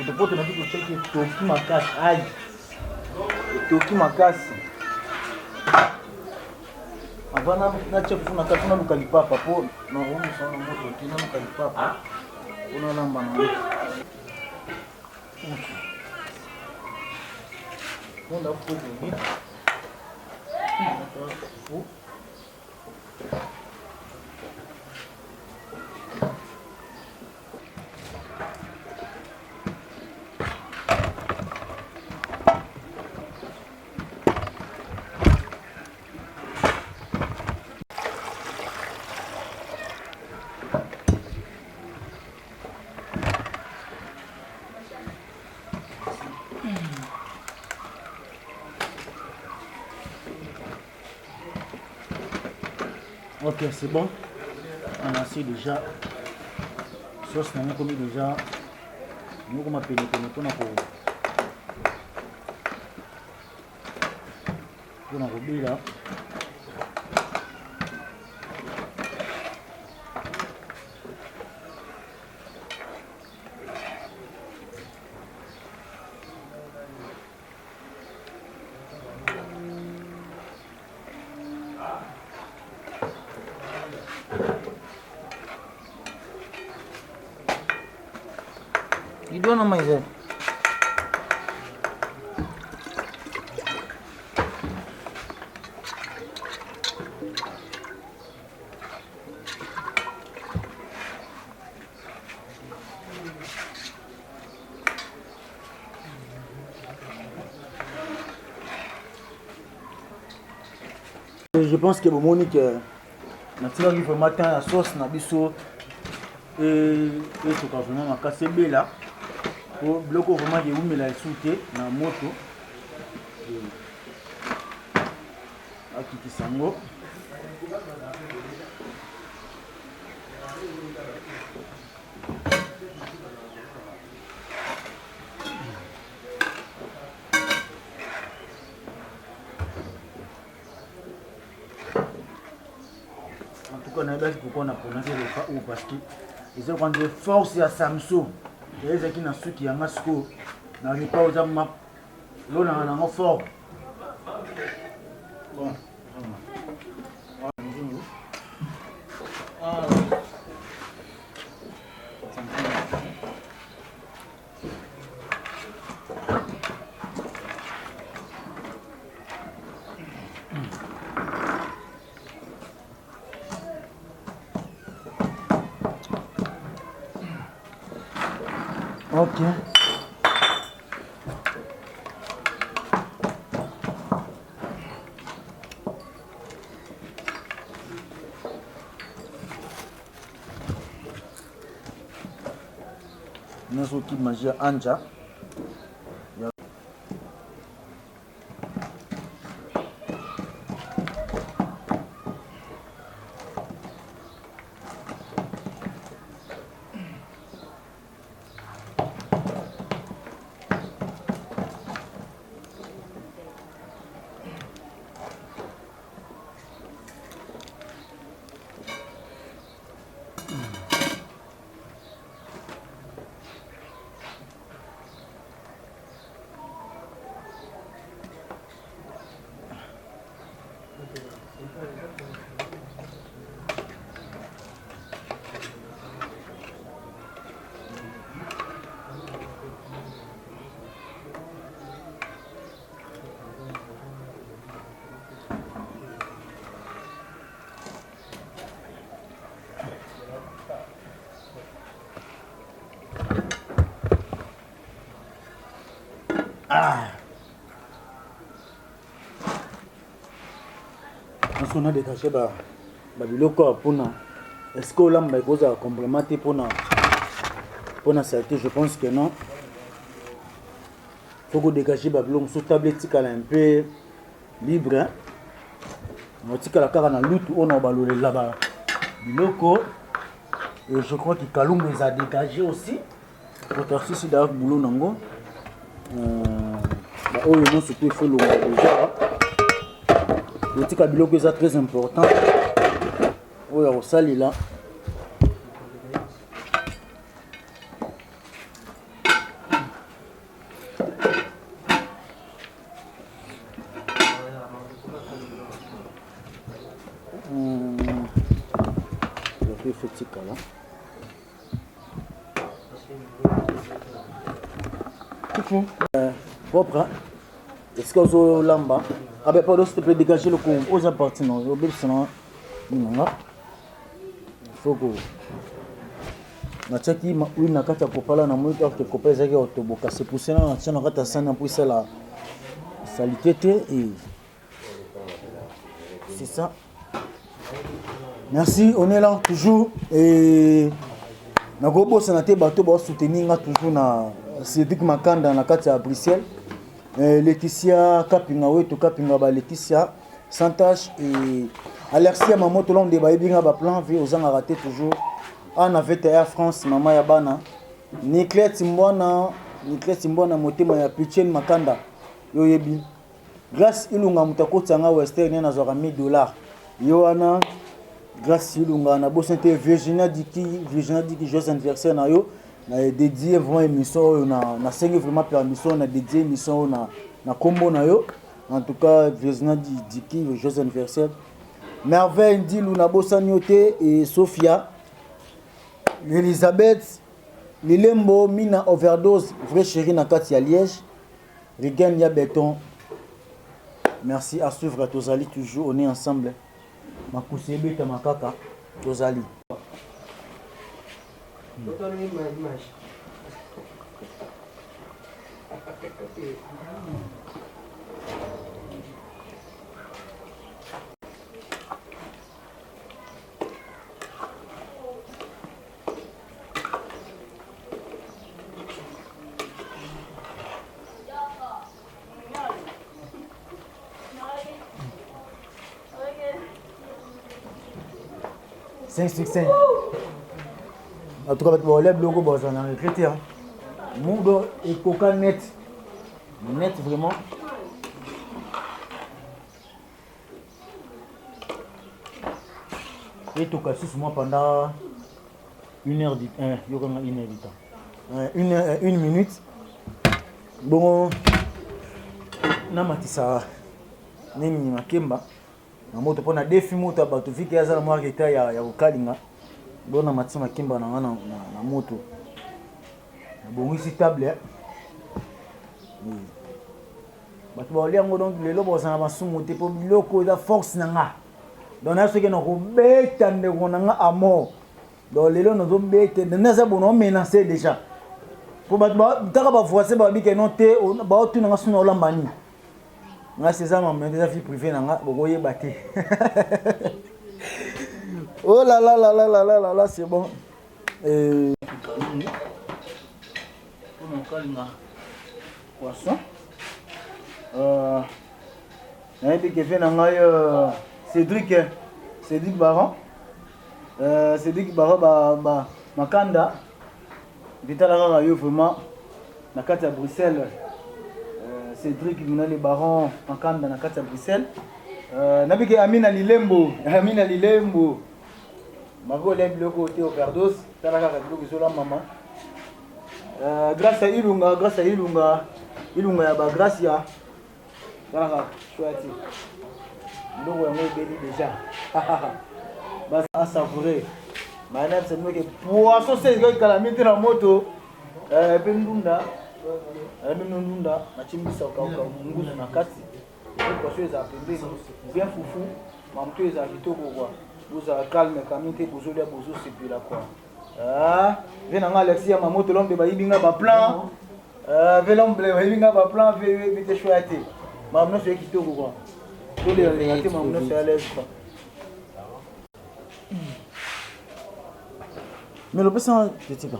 popote na bico cheki toki makasi ai. Toki makasi. Avana na cheki funa kafuna lukalipapa po na rumu sana moto kina lukalipapa. Una namba na. Onda fuko ni. Ok, c'est bon. On a assez déjà. Sauce n'a commis déjà. Nous comme appelé pour la robe là. Il doit en manger. Je pense que Monique maintenant il faut matin la sauce na biso et tout cas vraiment ma casse là. Pour bloquer vraiment des oumela sauté na moto akiki sango en tout cas on a bien pourquoi on a prononcé le pas ou parce que ils ont quand de force à Samsung. Les qui na suki ya masco na ripa oza map lo na na fort bon ok. Nous qui manger anja. Parce qu'on a dégagé Babiloko pour est-ce que l'homme va complémenter pour la santé? Je pense que non. Il faut que dégager Babiloko sur tablette un peu libre. On a la carte dans l'autre, on a balolé là-bas. Biloko. Et je crois que Kalumba les a dégagés aussi. Pour faire ici d'ailleurs boulot nango. Oh le nom surtout il faut le déjà. Le petit Biloko est très important. Oh il y a sali là. Propre. Est-ce que vous avez lamba? Ah ben pardon, s'il te plaît, dégager le coup. Aux appartenants. Il faut que... Natchaki oui nakata kopala na mwito after kopeza ke otoboka c'est poussé na tchana kata sana pour ça la salité et c'est ça. Merci, on est là toujours et na gobo sanate bato ba soutenir nga toujours na Cédric Makanda na kati ya Bruxelles. Laetitia Kapinga wetu Kapinga ba Laetitia Santache et Alexia Mamoto long de ba ebinga ba plan vie aux en raté toujours. En avait Air France mama ya bana Niclet Simbona motema ya Pichen Makanda yo yebi grâce ilunga mutakoti nga western na zoka $1000 yo ana grâce ilunga na bosente Virginia Diki joyeux anniversaire na yo na dédié vraiment émission na sengi vraiment permission na dédié émission na combo na yo en tout cas Virginia Diki joyeux anniversaire Merveille Ndilu na bosanyote et Sophia Elisabeth Lilembo Mina overdose vrai chéri na kati ya Liège Regain ya béton. Merci à suivre Tozali toujours on est ensemble Makusebe ta makaka Tozali. Succès. En tout cas, on lève le logo, on a retraité. Mundo et Coca net. Net vraiment. Et tout cas, sur moi pendant 1 heure du temps. Une minute. Bon, namatisa nemi makemba. Na moto pona defi moto bato viki azala mwa reta ya ukalinga bona matima kimba na ngana na moto na bongisi table bato ba olia ngo donc lelo bosana basumu te po biloko da force na nga donc na soki na ko beta ndeko na nga amo donc lelo no zo beta na za bono menacer déjà po bato ba taka ba voice ba bike non te ba otu na nga suna olambani. Nga c'est ça ma des affaires privées nanga bokoye baté. Oh là là là là là là là c'est bon. On calme poisson. Na été que fait nanga Cédric Baron. Cédric Baron ba Makanda. Vitala nga yo vraiment na kati ya Bruxelles. Cédric Minali Baron Makanda na kati ya Bruxelles. Nabiki Amina Lilembo Mago lève le côté au Cardos, tala kaka biloko zola mama. Grâce à Ilunga ya ba grâce ya tala chouette. Biloko yango ebeli déjà. Bas à savourer. Manam c'est nous que poisson c'est que calamité na moto. Pendunda Nunda, nachimbisa ukauka munguzu na kati. Kwa sio za pembeni, bien fufu, mamto za kitoko kwa. Buza calme kamite buzolia buzo sepila kwa. Vena nga Alexia mamoto lombe ba yibinga ba plan. Velon bleu, il y a un plan, il y a choisi. Maman, c'est qui te voit. Tous les négatifs, maman, c'est à l'aise. Mais le person, je ne sais pas.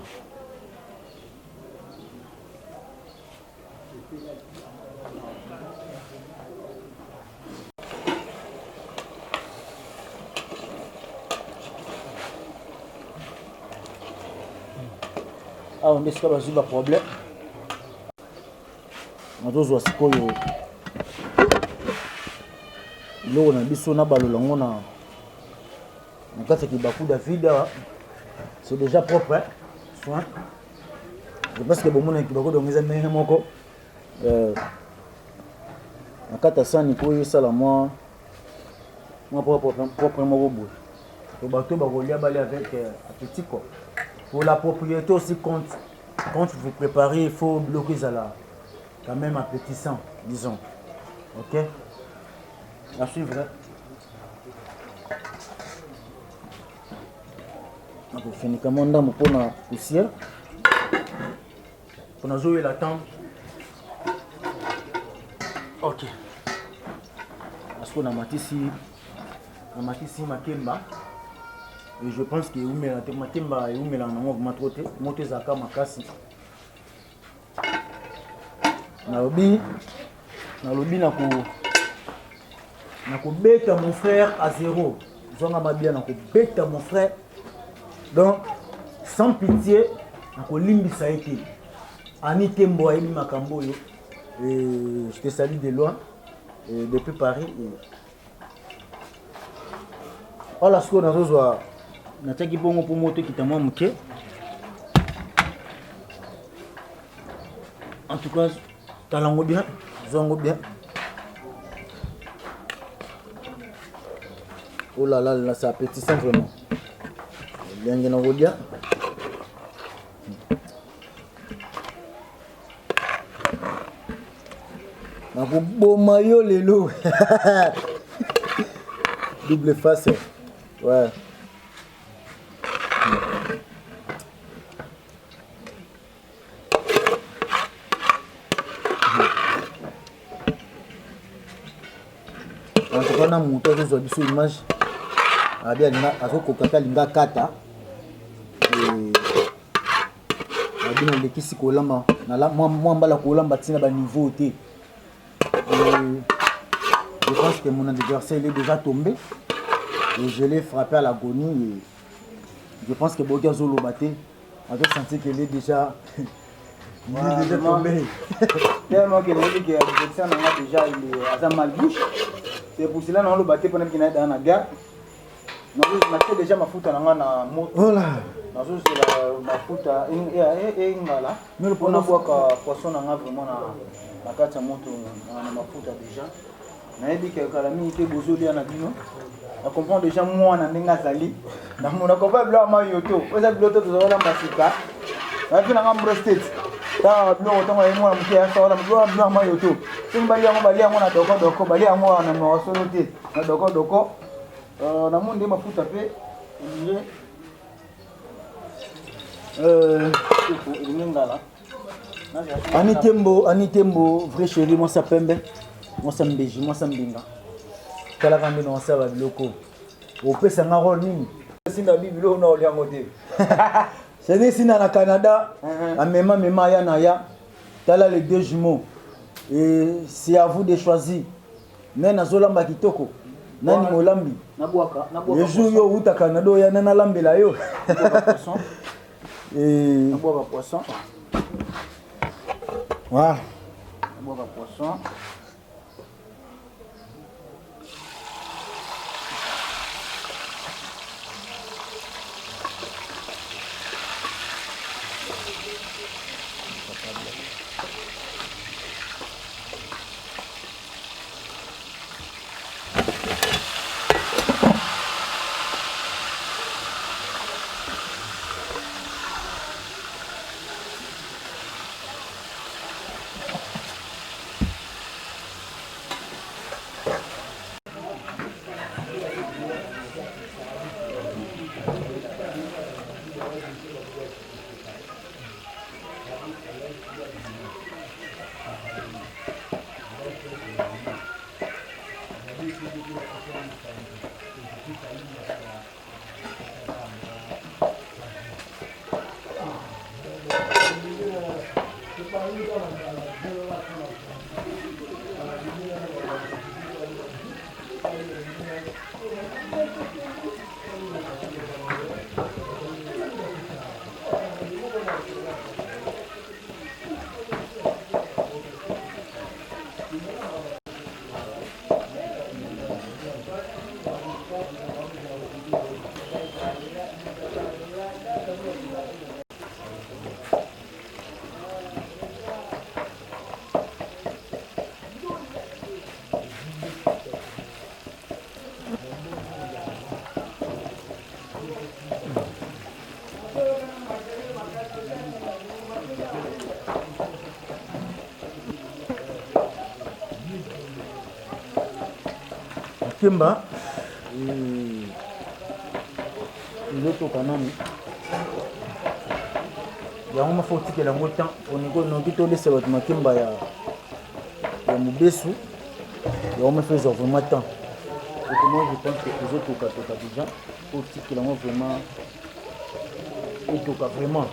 Ah, on est sur le problème. On doit voir ce qu'on a. Là, on a besoin de ballon. On a beaucoup de vide. C'est déjà propre. Hein? Soin. Je pense que bon monde qui beaucoup de mes amis moko. En cas de ça, Nico, il ça la moi propre moi beau. Le bateau va rouler avec petit quoi. Pour la propriété aussi quand vous préparez, il faut bloquer ça là. Quand même appétissant, disons. Ok? À suivre. Donc, finir comme on a pour la poussière. Pour jouer la tente. Ok. Parce qu'on a matissé Makemba. Et je pense que Makemba et Oumela n'ont pas trop monté Zaka Makasi. Nalobi na bêta mon frère à 0. Zonga mabia na bêta mon frère. Donc sans pitié na limbisa été. Ani Tembo ayebi makambo yo. Et je te salue de loin et depuis Paris. Voilà ce qu'on a besoin. Na taki bongo pour monter qui t'a moqué. En tout cas, talango bien, zongo bien. Oh là là, là c'est appétissant vraiment. Bien bien. Bon maillot les loups. Double face. Ouais. En tout cas, on a monté sur l'image. Abia azokokaka linga kata. Abina lekisi kolamba na moi mbala kolamba tina ba niveau te. Je pense que mon adversaire il est déjà tombé et je l'ai frappé à l'agonie et je pense que Boga Zolo Baté a senti qu'il est déjà tombé. Tellement que l'adversaire n'a déjà il est à malbouche. C'est pour cela qu'on le battait pendant qu'il est dans la gare. On a déjà ma foute na moto. Voilà. Na zo c'est la foute et ngala. Mais le point voit que poisson n'a vraiment na carte moto na ma foute déjà. Na dit que kalami était bozoli na bino. On comprend déjà moi na ndenga zali. Na mona ko ba bla ma yoto. Oza bloto to zola masika. Na fina ngam state. Ta blo to ma mo na mkia sa wala bla ma yoto. Simba yango bali yango na doko bali yango na mawasolo te. Na doko. Na monde mafuta pe lié Ani Tembo vrai chéri moi ça pembe moi ça mbeji moi ça mbinga kala kambe no ça ba biloko o pesa ngaro nini sina bibilo na oliango te c'est sina na Canada mema ya na ya tala les deux jumeaux et c'est à vous de choisir mais na zolamba kitoko nani molambi nabwaka le jour yo uta Canada ya nana lambela yo et nabwaka poisson voilà nabwaka poisson makemba ezotoka nani yango mafa otikela yango temps noki tolesa bato makemba ya mobesu yango mafa eza vraiment temps autrement je pense que ezotoka déjà otikela yango vraiment etoka vraiment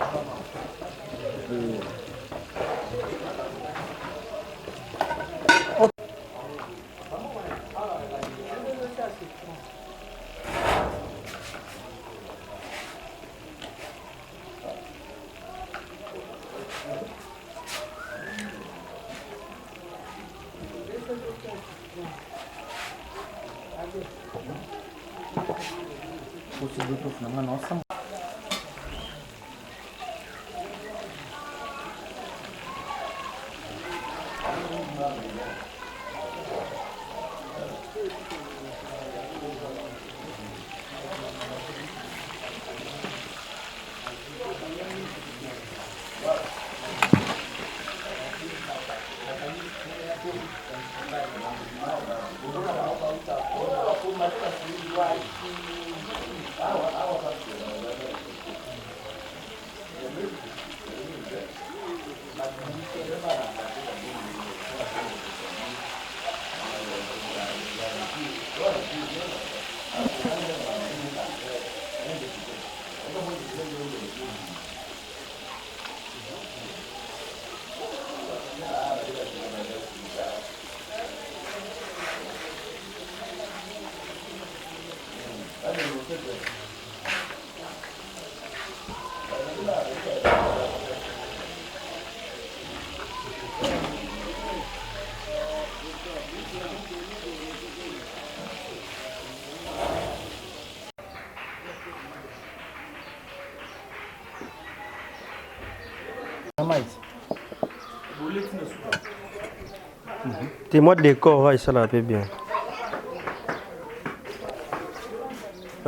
Témoin de décor, ça l'a fait bien.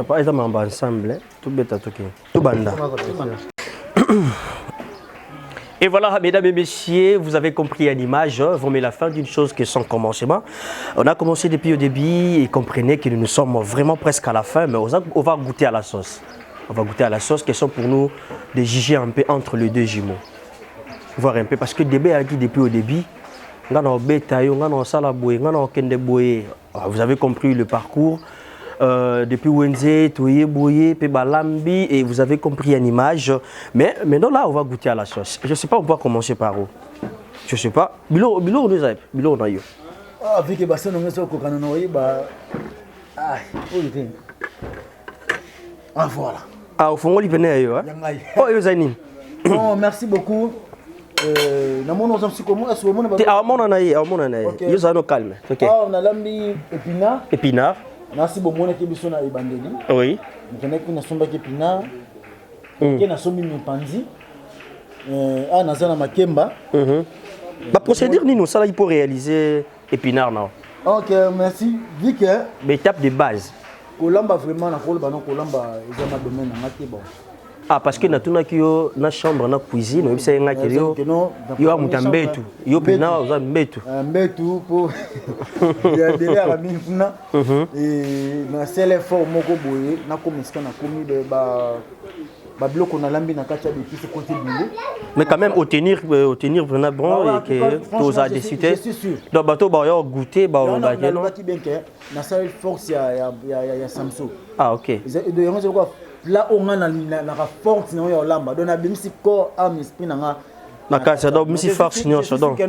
Pas ils ont ensemble, tout bête à tout banda. Et voilà, mesdames et messieurs, vous avez compris à l'image, vous mettez la fin d'une chose qui est sans commencement. On a commencé depuis le début et comprenez que nous sommes vraiment presque à la fin, mais on va goûter à la sauce. On va goûter à la sauce qui sont pour nous de juger un peu entre les deux jumeaux. Voir un peu, parce que le débat a dit depuis au début, vous avez compris le parcours. Depuis Wenze, Toye, Boye, Pebalambi, et vous avez compris une image. Mais maintenant, là, on va goûter à la sauce. Je ne sais pas, on va commencer par où. Je ne sais pas. Bilo, on a Bilo, on a eu. Ah, vu que Basson, on a ça, on a eu, bah. Ah, ah, voilà. Ah, au fond, on y venait ailleurs. Oh, Yozanin. Bon, merci beaucoup. Na mon nom c'est comment est-ce que mon ah mon anaï Yozano calme. OK. Ah on a l'ambi épinard. Merci beaucoup na kebiso na ibandeli. Oui. On a que na somba épinard. Que na sombi mipanzi. Ah na zana makemba. La procédure ni nous ça il pour réaliser épinard non. OK, merci. Vu que l'étape de base. Kolamba vraiment na kolba non kolamba ezama domaine na ngati bon. Ah, parce que dans la chambre, dans la cuisine, il y a un mbetu. Il y a un mbetu. Un mbetu pour. Il y a des gens qui ont et na seul effort moko boye na komiska na komi de ba bloc on a lambi na kacha depuis ce côté de mais quand même au tenir vraiment bon et que tous a décidé. Donc bateau ba yo goûter ba on va dire non. Na seul force ya Samsung. Ah OK. De yango c'est quoi? Là on a la force non yo lamba donc na bimsi corps âme esprit na na kasa donc misi force non ça donc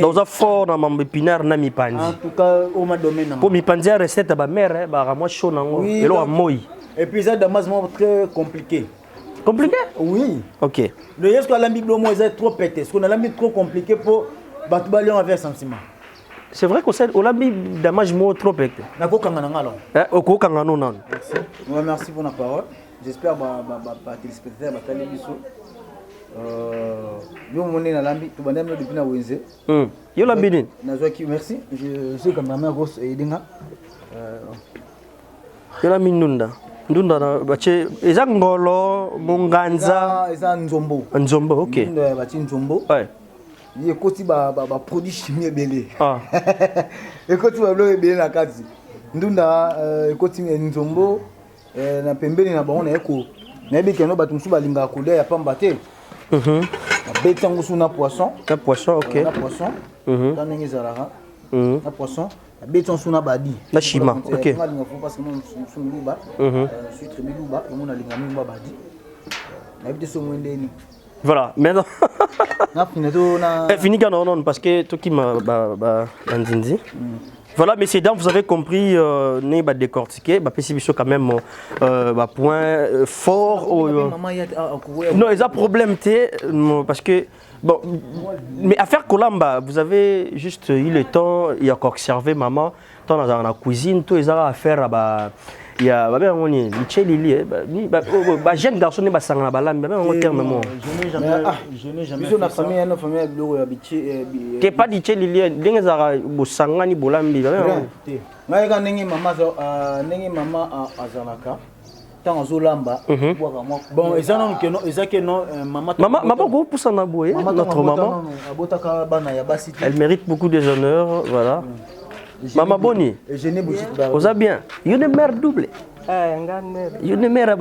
dans un fort na mambe pinard na mi panzi en tout cas au ma domaine pour mi panzi recette ba mère ba moi chaud nango et lo moi et puis ça damas très compliqué oui OK le est-ce que la bible moi est trop pété est-ce qu'on a la bible trop compliqué pour battre balion avec sentiment. C'est vrai qu'on sait on l'a mis damage mo trop pété na ko kanga ngalo ko kanga non non merci pour la parole. J'espère que téléspectateurs va tali biso. Yo moné na lambi to bandam depuis na Wenze. Yo lambi ni. Nazwaki merci. Je suis comme ma grosse edinga. Yo lambi ndunda na bache eza ngolo munganza eza nzombo. Nzombo OK. Ndunda bache nzombo. Ouais. Ye koti ba produit chimique belé. Ah. E koti ba lo belé na kati. ndunda ekoti nzombo na pembeni na bango na eko na yebi keno bato mosusu balingaka kolia ya pamba te babeti yango su na poisson ok na poisson ta ndenge ezalaka na poisson babeti yango su na badi na shima ok alinga fo parce que moi mosu miluba suitre miluba yango nalinga miluba badi nayebi te so mwendeni voilà maintenant fini quand non parce que tout qui m'a bandindi voilà messieurs dames vous avez compris né ba décortiquer ba pécibition quand même ba point fort non ils a problème parce que bon mais affaire Kolamba vous avez juste eu le temps il y a encore observé maman dans la cuisine tout ils a affaire à il y a ba on est Lili ba jeune garçon ne ba sangana ba lambe ba on terme moi je n'ai jamais fait ça na famille biloko ya biche que pas di Lili ndenge za bo sangani bolambi ba ngai ka ndenge mama azalaka tant azolamba bwaka moi bon ezaki non maman ko poussa na boye notre maman abotaka bana ya basi elle mérite beaucoup des honneurs voilà. Maman Boni, vous avez bien. Il y a une mère double. Il y a une mère.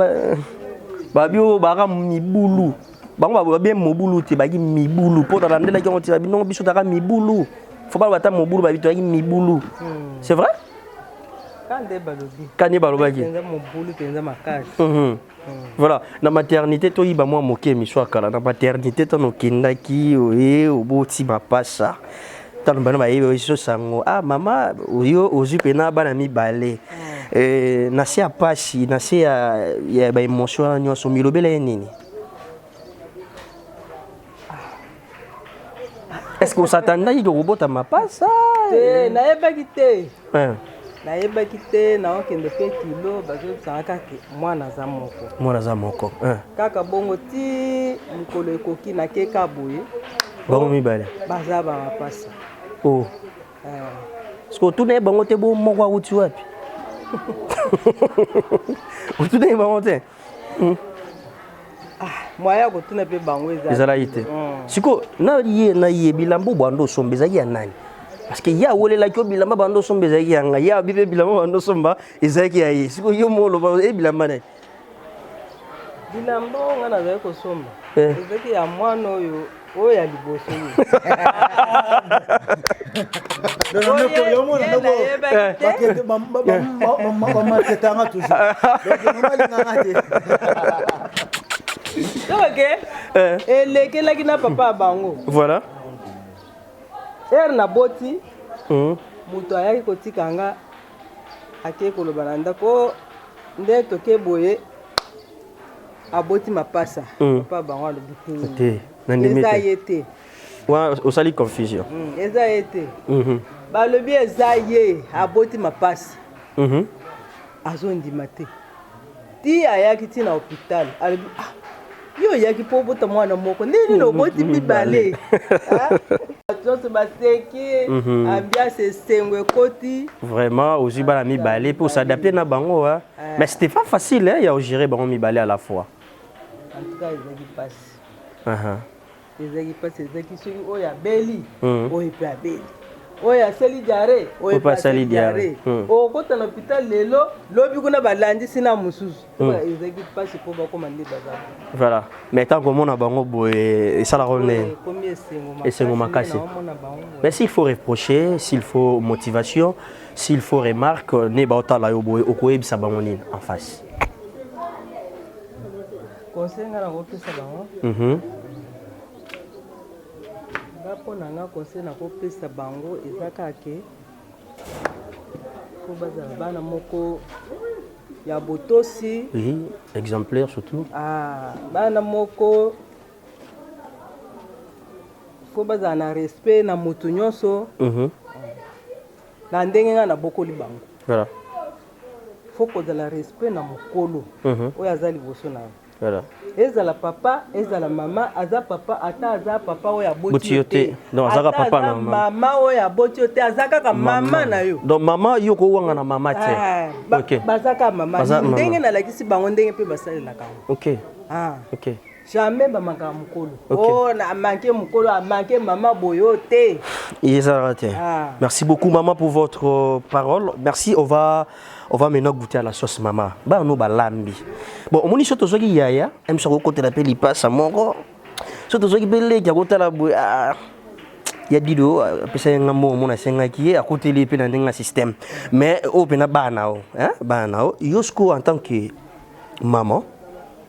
Babio, Baga Miboulou. Banga bien Moboulou, tu bagi Miboulou. Pour la rendre la qui ont tiré, non, bichot d'aga Miboulou. Faut pas battre Moboulou, babi, tu as Miboulou. C'est vrai? Quand des balobagi. Voilà, la maternité, toi, il va moi moquer, mais soit car la maternité, ton okindaki, au beau ma passe. Ah maman oyo ozipena bana mibale nasi apasi nasi ya ba emotion nyonso milobela nini est-ce que vous s'attendez de robota mapasa nayebaki te naokende pe kilo bazosangaka ke mwana za moko kaka bongo ti mikolo ekoki nakeka boye bango mibale baza bamapasa oh est-ce que tu n'es pas monté bon moi où tu es tu n'es pas monté moya ko tuna pe bango ezala ite siko na ye bilambo bando sombeza ya nani parce que ya wolela ko bilamba bando sombeza ya nga ya bibe bilamba bando somba ezaki ya ye siko yo molo ba e bilamba na bilambo ngana za ko somba ezaki ya mwana oyo oya liboso elekelaki na papa bango voilà na boti moto ayaki kotika nga ake koloba na ndako nde toke boye aboti mapasa papa bango alobi te eza ye te osali confusion eza ye te balobi eza ye aboti mapasa azondima te ti ayaki ti na hôpital alobi yo oyaki mpo obota mwana moko ndeni na oboti mibale nyonso baseki ambiance esengo ekoti vraiment ozwi bana mibale mpe osadapte na bango mais c'était pas facile ya ogérer bango mibale à la fois en tout cas ezaki mpasi ezaki mpasi ezaki soki oyo abeli oyo mpe abeli oyo asali diare oyo mpe asali diare okota na hôpital lelo lobi kuna balandisi na mosusu ezaki mpasi mpo bakoma nde baza voilà mais tant komona bango boye esalaka nde esengo makasi mais s'il faut reprocher s'il faut motivation s'il faut remarque ne baotala yo boye okoyebisa bango nini en face conseil nga nakopesa bango mpo na nga conseil nakopesa bango eza kake po bazala bana moko ya botosi exemplaire surtout bana moko po bazala na respect na moto nyonso na ndenge nga nabokoli bango voilà fo kozala respect na mokolo oyo aza liboso na yo voilà ezala papa ezala mama aza papa ata aza papa oyo aboti yo te donc azaka papa na mama oyo aboti yo te aza kaka mama na yo donc mama yo kowanga na mama te ok baza kaka mama ndenge nalakisi bango ndenge mpe basalelaka ok ok jamais bamaka mukolo. Oh na manqué mukolo, a manqué maman boyote. Merci beaucoup maman pour votre parole. Merci, on va maintenant goûter à la sauce maman. Ba no balambi. Bon, on moni soto zoki yaya, aime sur côté la peli passe moko. Soto zoki belle ki akota la boy. Ya dido pesa ngamo mona senga ki à côté les pe na ndenga système. Mais au pena banao, hein? Banao, yosko en tant que maman,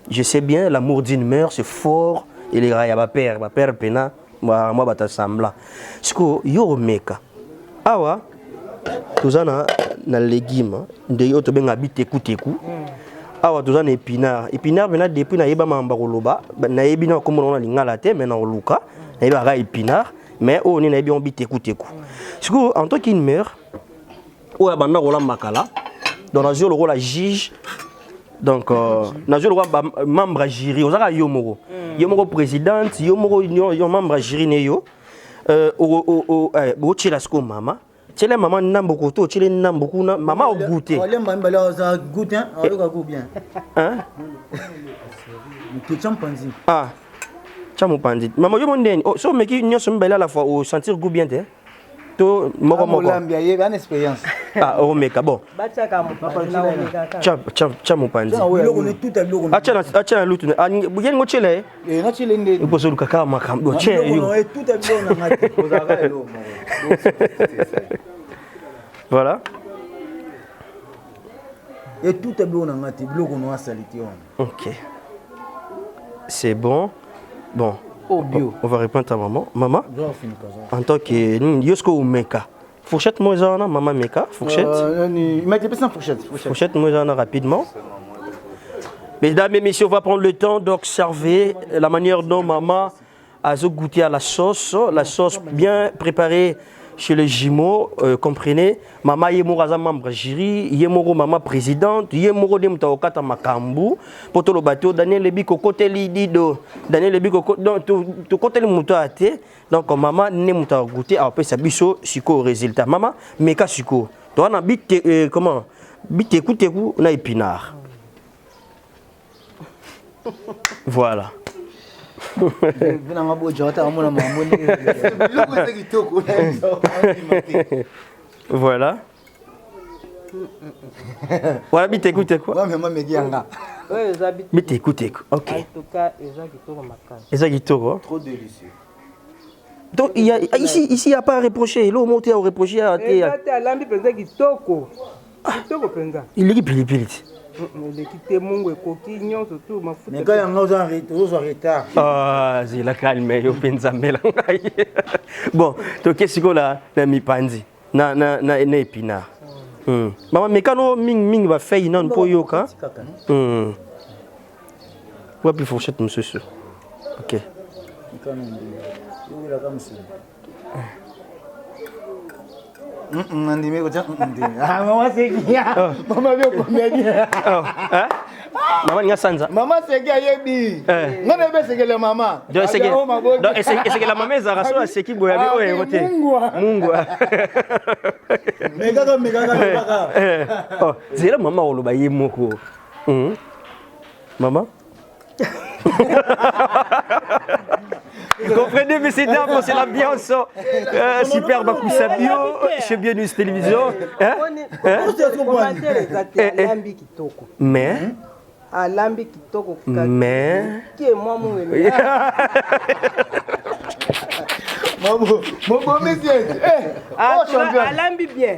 je sais bien l'amour d'une mère c'est fort et les gars ma père pena moi bata sambla. Siko yo meka. Awa tozana na légumes de yo to benga biteku. Awa tozana épinard bena depuis na yeba mamba koloba na yebi na komo na lingala te mais na luka na yeba ga épinard mais on est bien biteku. Siko en tant qu'une mère o ya banda kola makala dans la jour le rôle la juge. Donc, na je le membre à jury, on a yomoro présidente, yomoro membre à jury neyo, au chilasco maman, tchele maman n'ambo to, tchele n'ambo kuna, maman au goûter. On l'aime bien, ça goûte hein, on le goûte bien. Hein? Chimpanzé. Ah, chimpanzé. Maman yo mondeni, so meki nyo so mbela la fois au sentir goût bien te. To moko moko. L'ambia, il y a une expérience. Ah, oh meka bon. Chamo panzi. Acha lutu. Bugeni ngochele. Na chele nde. Ipo so lukaka makambo. Che. Tout est bien na ngati. Voilà. Et tout est bien na ngati. Biloko no asaliti on. OK. C'est bon. Bon. Au bio. On va répondre à maman. Maman. En tant que yosko meka. Fourchette moisana, maman meka. Fourchette. Mais pas fourchette. Fourchette moisana rapidement. Mesdames et messieurs, on va prendre le temps d'observer la manière dont maman a goûté à la sauce bien préparée chez les jumeaux. Comprenez, maman yemoro membre jury, yemoro maman présidente, yemoro de mutaokata makambu, poto lo bateau Daniel Lebiko côté lidido, Daniel Lebiko donc to côté le muto até. Donc maman ne muta goûter après ça biso siko résultat. Maman meka siko. Toi na bite comment? Bite kuteku na épinard. Voilà. Voilà. Voilà, bite écoute quoi. Bite écoute. OK. En tout cas, ils ont trop délicieux. Donc il y a ici il y a pas à reprocher, l'eau monter à reprocher à il est pili. Ah, c'est la calme, yo penza mela. Bon, to qu'est-ce que là na mi panzi. Na épinard. Maman mekano ming va faire non po yoka. Ouais, puis fourchette monsieur. OK. Nandime ko maman c'est qui maman bio combien hein maman nga sanza maman c'est qui ayebi ngana be c'est que la maman donc c'est que la maman za raso c'est qui boya bi oye wote mungu mega oh c'est la maman oloba yemoko maman. Vous comprenez, mais c'est d'abord, c'est l'ambiance super Bakusa Bio chez Bienus Télévision. Mais alambi bien.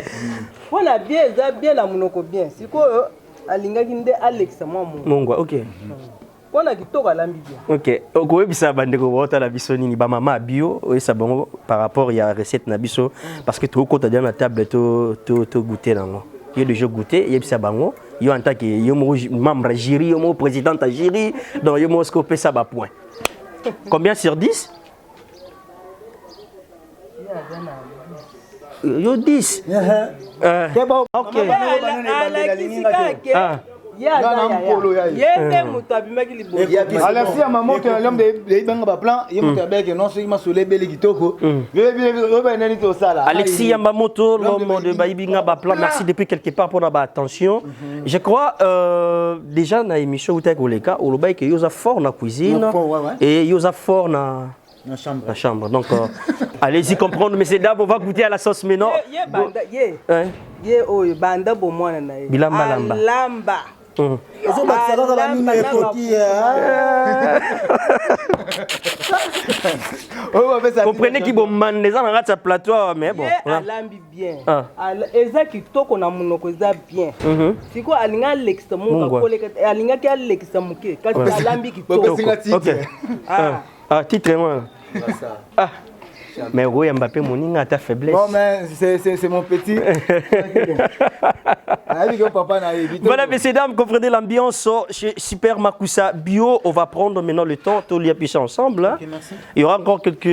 Voilà bien, bien la monoko bien. C'est quoi alingaki nde Alex Mungu, OK. Pona kitoko alambi bien. OK. Okoye bisa bandeko bota la biso nini ba mama bio et ça bon par rapport ya recette na biso parce que tout côté dans la table to goûter nango. Il y a déjà goûté, il y a bisa bango, yo en tant que yo membre jury, yo président à jury, donc yo scopé ça ba point. Combien sur 10? Yo 10. OK. Yende moto abimaki liboso. Alexis ya maman to l'homme de banga ba plan, il moto abeke non so il m'a solé bele kitoko. Alexis Yamamoto, l'homme de Baïbinga Baplan, merci depuis quelque part pour notre attention. Je crois déjà dans l'émission où tu es collègue, au Lobaï que yosa fort dans la cuisine et yosa fort dans la chambre. Donc allez-y comprendre, mais c'est d'abord on va goûter à la sauce maintenant. Ye oyo banda bo mwana na ye. Bilamba lamba. Comprenez qu'il bon man les gens dans plateau mais bon. Alambi bien. Eza kitoko na munoko eza bien. Siko alinga Alexa munga koleka alinga ki Alexa muke kasi alambi kitoko. OK. Titre moi. Ah. Mais oui, Mbappé, mon a ta faiblesse. Non, mais c'est mon petit. Voilà, messieurs, dames, comprenez l'ambiance chez Super Makusa Bio. On va prendre maintenant le temps, tout les appuyer ensemble. Hein. Okay, merci. Il y aura encore quelques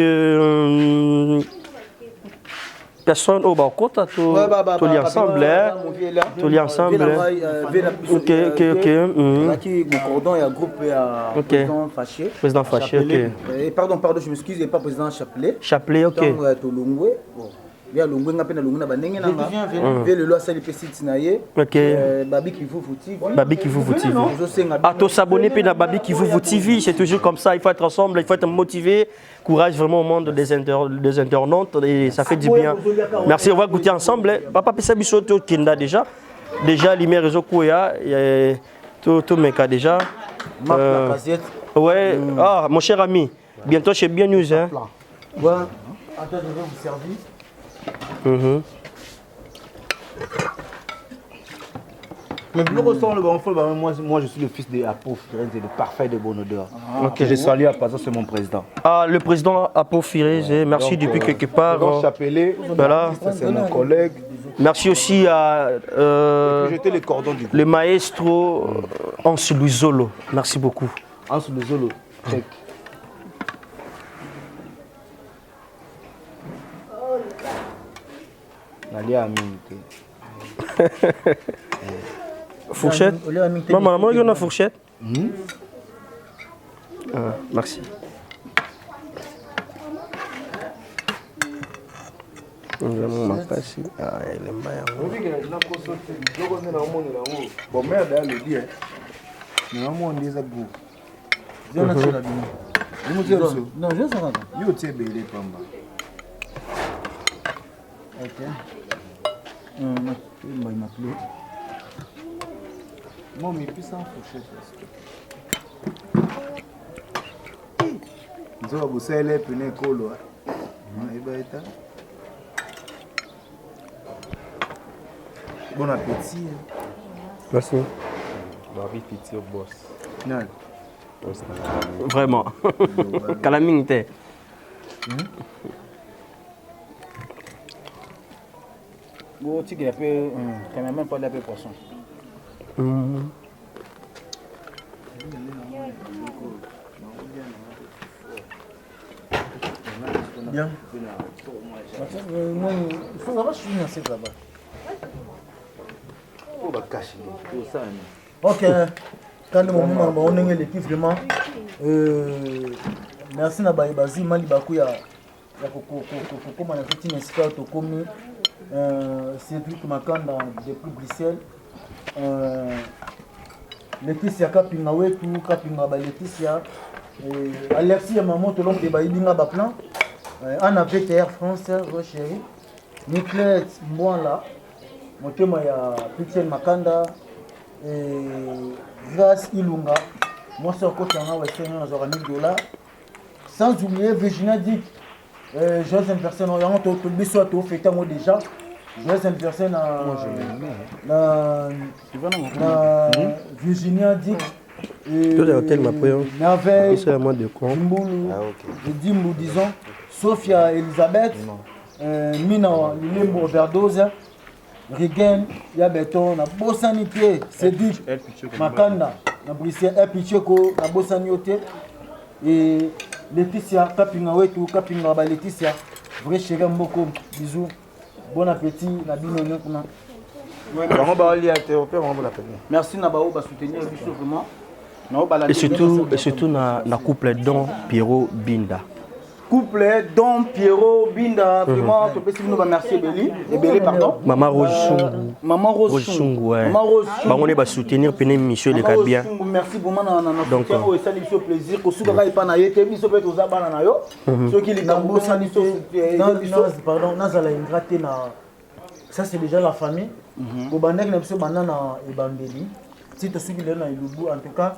personnes au bas côté, tout les ensemble. Tout les ensemble. Ok. Le cordon, il y a un groupe, il y a président fâché. Président fâché, ok. Pardon, je m'excuse, il n'y a pas président Chapelet. Chapelet, ok. Il y a Longwe, le loi sali pesiti naye. Ok. Babi Kivuvu TV. Babi Kivuvu TV. À tous s'abonner puis dans Babi Kivuvu TV, c'est toujours comme ça, il faut être ensemble, il faut être motivé. Courage vraiment au monde des internautes et ça fait du bien. Merci, on va goûter ensemble. Papa Pessa Bissoto Kinda déjà. Déjà les réseaux Kouya, tout mes cas déjà. Ouais, ah mon cher ami, bientôt chez Bien News hein. Ouais. Attends, je vais vous servir. Mais le ressort le bon moi je suis le fils de Apo Firez et le parfait de bonne odeur. Ok, je salue à passant c'est mon président. Ah le président Apo Firez, merci donc, depuis quelque part. Donc Chapelet, voilà, c'est mon collègue. Merci aussi à jeter les cordons du le maestro Anse Luzolo. Merci beaucoup. Anse Luzolo. Fourchette. Maman, il y a une fourchette. Merci. Moi, mais plus sans fourchette. Nous avons bossé les pneus colo. Bon appétit. Merci. Bon appétit au boss. Non. Vraiment. Calamité. Bon, tu as fait quand même pas de la poisson. Bien. Il faut avoir suivi dans cette là-bas. On va cacher tout ça. Ok. Quand on est l'équipe vraiment. Merci na Bazi Mali Bakuya. Comme on a fait une escale comme Cédric Makanda depuis Bruxelles. Laetitia Kapinga wetu Kapinga ba Laetitia Alexis Yamamoto l'homme de Baïbinga Baplan Anna VTR France chérie Niclet Mbouala motema ya Pitiel Makanda Grace Ilunga moi c'est encore un western na zora $1000 sans oublier Virginia Dick Joseph personne on a tout biso to fêter moi déjà Joyeux anniversaire na Virginia Dick et hôtel Naveille, c'est à moi de quoi Dimbu disons Sophia Elisabeth Mina Limbo overdose Rigen ya beton na bosanité Cédric Makanda na Bruxelles Picheko na bosanité et Laetitia Kapinga wetu Kapinga ba Laetitia vrai chérie mboko bisous. Bon appétit, la bino kuna. Merci Nabao va soutenir vraiment. Et surtout na couple Don Pierrot Binda. Couple Don Pierrot Binda, vraiment, tu peux nous remercier Béli, et Béli pardon. Maman Rosungu. Maman Rosungu, ouais. Maman Rosungu. Bah on est va soutenir Péné Michel les Cabia. Merci beaucoup donc et ça nous fait plaisir que souka pas na yete biso peut aux abana na yo. Ceux qui les gambo ça nous pardon, nazala ingraté na ça c'est déjà la famille. Ko bandek na biso banana e bambeli. Si tu suis na ilubu en tout cas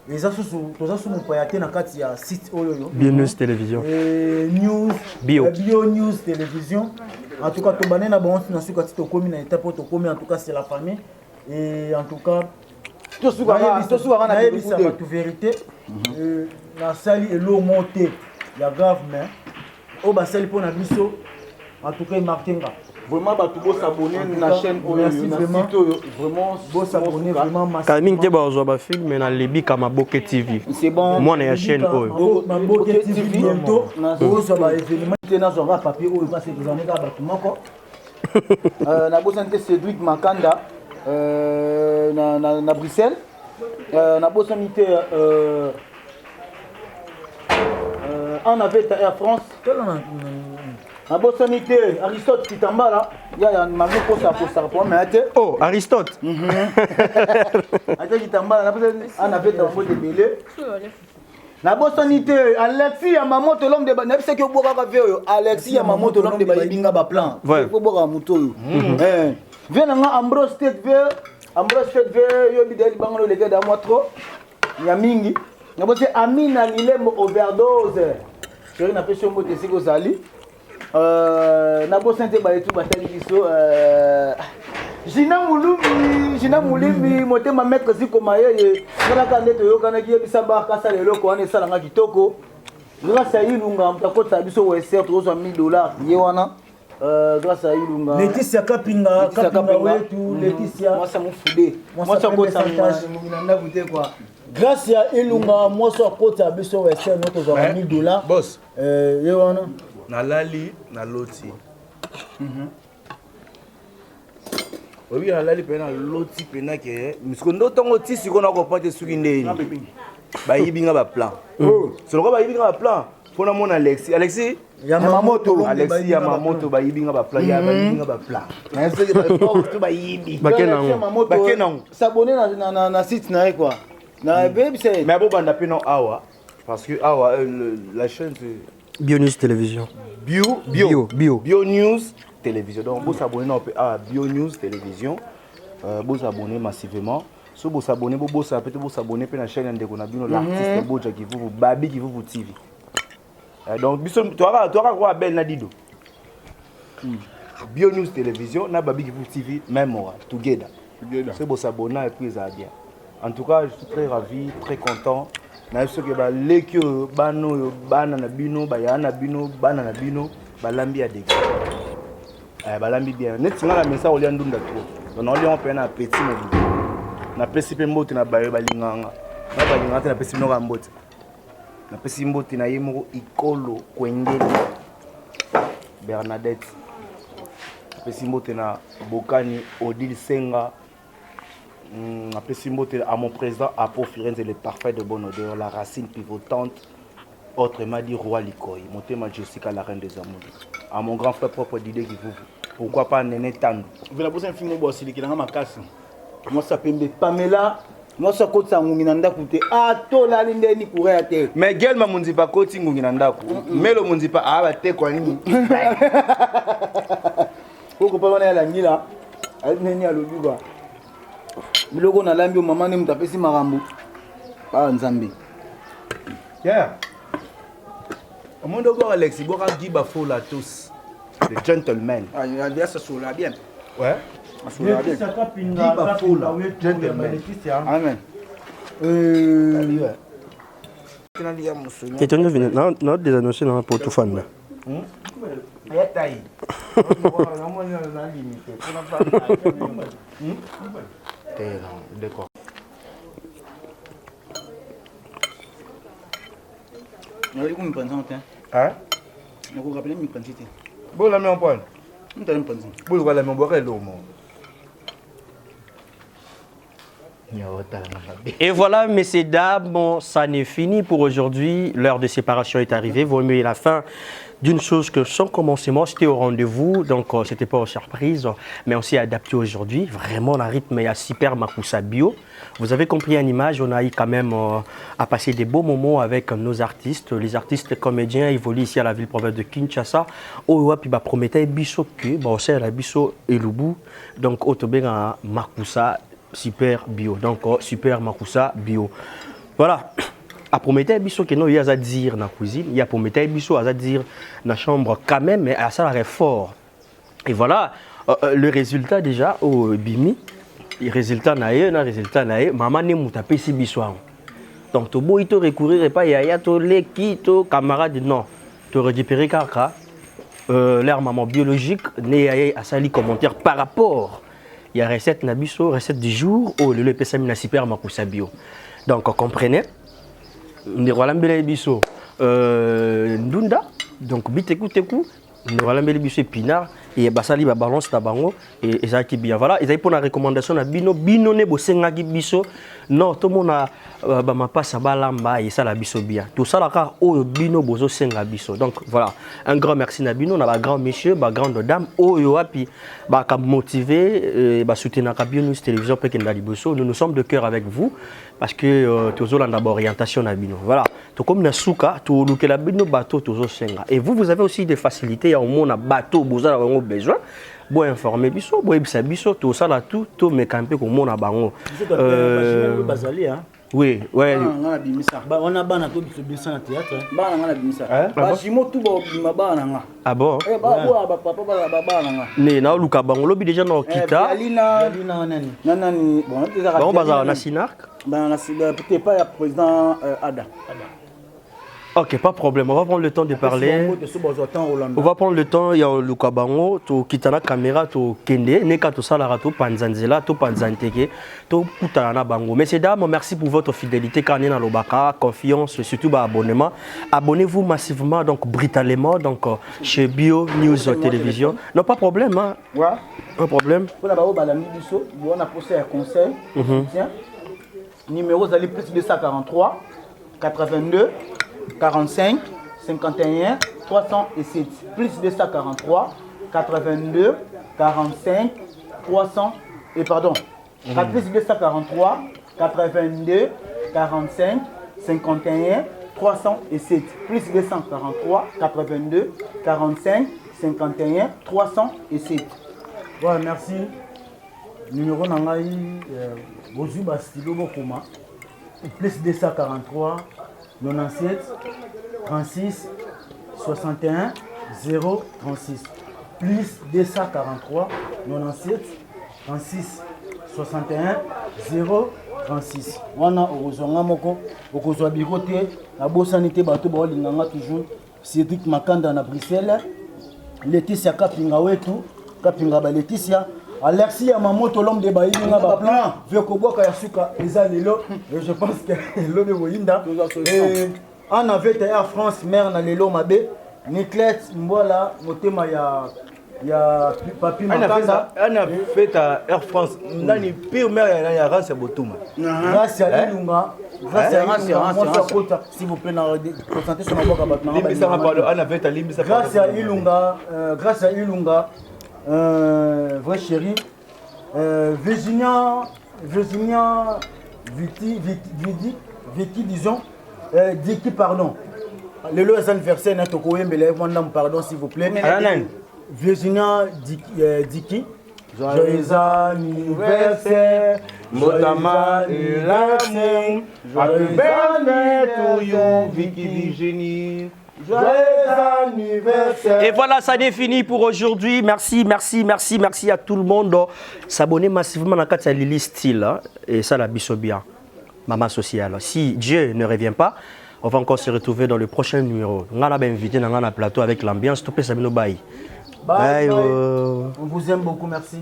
les associations mon poyaté na kati ya site oyo Bio News Télévision news Bio News Télévision en tout cas to banana bon na suka tito komi na étape to komi en tout cas c'est la famille et en tout cas to suka na bisa ba tu vérité na sali elo monté ya grave mais o ba sali pona biso en tout cas martinga vraiment ba tu s'abonner na chaîne oyo na site oyo vraiment s'abonner vraiment Kaming te ba zo ba film na lebi kama Boke TV c'est bon moi na ya chaîne oyo Boke TV bientôt na zo ba événement na zo ba papier oyo parce que vous en êtes ba tu moko na bosante Cédric Makanda na Bruxelles na bosante en avait Air France na bossanité Aristote Kitambala ya mamu kosa pour mais oh Aristote ate Kitambala na avait ta faute de belé na bossanité Alexis ya mamoto l'homme de na bisa ke boka ka veo Alexis ya mamoto l'homme de bayibinga ba plan faut boka muto vient nga Ambrose State yo bideli bangolo le gars da moi trop ya mingi na bosse Amina Lilemo overdose chéri na pêche mbote siko zali na bosante ba etu batali biso Jina Mulimi motema maître ziko maye ngala kande to yokana ki bisa ba kasa lelo ko ane sala nga kitoko grâce à Ilunga mtakota biso wa SR $1000 ye wana grâce à Ilunga Laetitia Kapinga wetu Laetitia moi ça me foudé moi ça ko nanda goûter quoi grâce à Ilunga moi ça kota biso wa SR notre $1000 boss ye wana nalali na loti obi nalali pena loti pena ke mikondo tongo ti sikona ko pate suki ndeni ba yibinga ba plan solo ba yibinga ba plan pona mona Alexis Yamamoto Alexis Yamamoto ba yibinga ba plan ya ba yibinga ba plan na c'est pas ba yibi bakena s'abonner na site na quoi na baby c'est mais bo banda pena awa parce que awa la chaîne Bio News Télévision Bio News Télévision donc vous s'abonner à Bio News Télévision vous abonner massivement si vous s'abonner vous s'abonner à la chaîne de Konabino l'artiste Boja qui vous Babi qui vous TV donc toi quoi belle Nadido Bio News Télévision na Babi qui vous TV même together si vous s'abonner et puis ça bien en tout cas je suis très ravi très content na ce que ba lekio bano bana na bino ba yana bino bana na bino balambi ya dégâts balambi bien netinga la message olia ndunda to on olia on pe na petit na pesi pe mbote na bayo balinganga na balinganga na pesi noka mbote na pesi mbote na yemo ikolo kwengeli Bernadette pesi mbote na Bokani Odile Senga après Simbote à mon président Apo Firenze le parfait de bonne odeur, la racine pivotante, autrement dit Roi Likoy, mon thème Jessica la reine des amours. À mon grand frère propre d'idée qui vous, pourquoi pas Néné Tandou. Vous avez besoin de film aussi qui est dans ma casse. Moi ça peut Pamela, moi ça coûte ça ngunginanda coûter. Ah to la linde ni courir à terre. Mais gel ma mundi pas coûte ngunginanda coûter. Mais le mundi pas ah ba te quoi ni. Pourquoi pas on est la ngila. Elle n'est à l'obuba. Biloko na lambi maman ni mtapesi marambo pa nzambe yeah omondo bo Alexis bo ka giba fo la tous the gentleman il a bien ça sur la bien ouais sur la bien giba fo la gentleman amen et tu nous venir non des annoncer dans pour tout fan là ya tai d'accord. On est comme pensant hein on vous rappelle mi pensité bon la main en point on t'a pensé bon la main boire l'eau mon Et voilà, messieurs, dames, bon, ça n'est fini pour aujourd'hui. L'heure de séparation est arrivée. Vaut mieux la fin d'une chose que son commencement, c'était au rendez-vous. Donc, c'était pas une surprise. Mais on s'est adapté aujourd'hui. Vraiment, le rythme est super Makusa Bio. Vous avez compris en image, on a eu quand même à passer des beaux moments avec nos artistes. Les artistes comédiens évoluent ici à la ville-province de Kinshasa. Oh, puis promettait Bisso que, bon, c'est la Bisso et Lubu. Donc, Otobenga Makusa Super Bio. Donc, Super Makusa Bio. Voilà. À promettre Bisso que non, il y a à dire dans la cuisine. Il y a promettre Bisso à dire dans la chambre quand même, mais à ça, il fort. Et voilà, le résultat déjà au Bimi. Le résultat maman ne m'a tapé si bissoir. Donc, tu beau, il te recourir pas, il y a l'équipe, camarade, non. Tu récupérer car l'air maman biologique, n'est à sali commentaire par rapport. Il y a recette nabiso, recette du jour, oh, le PSM na super Makusa Bio. Donc, comprenez, nous voilà mbele biso, ndunda, donc biteku teku, nous voilà mbele biso épinard. Et basali ba balance tabango et ça qui bien voilà ils avaient pour la recommandation na bino ne bosenga ki biso non tout monde a ba mapasa balamba et ça la biso bien tout ça la car o bino bozo senga biso donc voilà un grand merci na bino na ba grand monsieur ba grande dame o yo api ba ka motiver ba soutenir ka Bio News télévision pe kenda liboso nous sommes de cœur avec vous parce que toujours là d'abord orientation na bino voilà tout comme na souka tout luke la bino bateau toujours senga et vous avez aussi des facilités au monde na bateau boza besoin bon informer biso bon ebisa biso tout ça là tout mais campé comme mon abango oui ouais on a bana to biso na théâtre bana na bimisa ba jimo tout ba bana nga ah bon ba papa ba bana nga ne na luka bango lobi déjà na kita alina nani bon déjà bon bazar na Sinark ben na peut-être pas le président Ada. Ok, pas de problème. On va prendre le temps de parler. On va prendre le temps. Il y a le Kabango, tu quittes la caméra, tu kende, neka tu salara, tu panzanzela, tu panzanteke, tu putana bango. Messieurs dames, merci pour votre fidélité. Quand on est dans le baka, confiance, surtout abonnement. Abonnez-vous massivement, donc brutalement, donc chez Bio News Télévision. Non, pas de problème. Hein. Ouais. Pas de problème. Pour la barre, on a posé un conseil. Tiens. Numéro plus 243 82 45 51 307 plus 243 82 45 300 et pardon plus 243 82 45 51 307 plus 243 82 45 51 307. Voilà, merci. Numéro nangai Bozuba Stilo Bokoma plus 243 97 36 61 036 plus 243 97 36 61 036. Wana ozonga moko okozwa birote na bosanité bato ba linganga toujours Cédric Makanda na Bruxelles Laetitia Kapinga wetu Kapinga ba Laetitia Alexis Yamamoto l'homme de Baïlinga ba plan Vyokoboka ya suka eza lelo je pense que l'homme de Boyinda et en avait Air France mère na lelo mabe Niclet Mbola motema ya papi Makanda ana fait à Air France nani pire mère ya race botuma grâce à Ilunga grâce à Ilunga s'il vous plaît na présenter son aboka batna limbisa pardon ana fait à limbisa grâce à Ilunga vrai chéri Virginia Vicky disons Diki pardon le lot anniversaire na toko yembele mon pardon s'il vous plaît Virginia Diki joyeux anniversaire Motama et l'amour happy birthday to you Vicky Virginie. Joyeux anniversaire. Et voilà, ça n'est fini pour aujourd'hui. Merci à tout le monde. S'abonner massivement à la Lili Style. Et ça, la bisobia. Maman sociale. Si Dieu ne revient pas, on va encore se retrouver dans le prochain numéro. On a invité dans un plateau avec l'ambiance. Bye. Bye. On vous aime beaucoup, merci.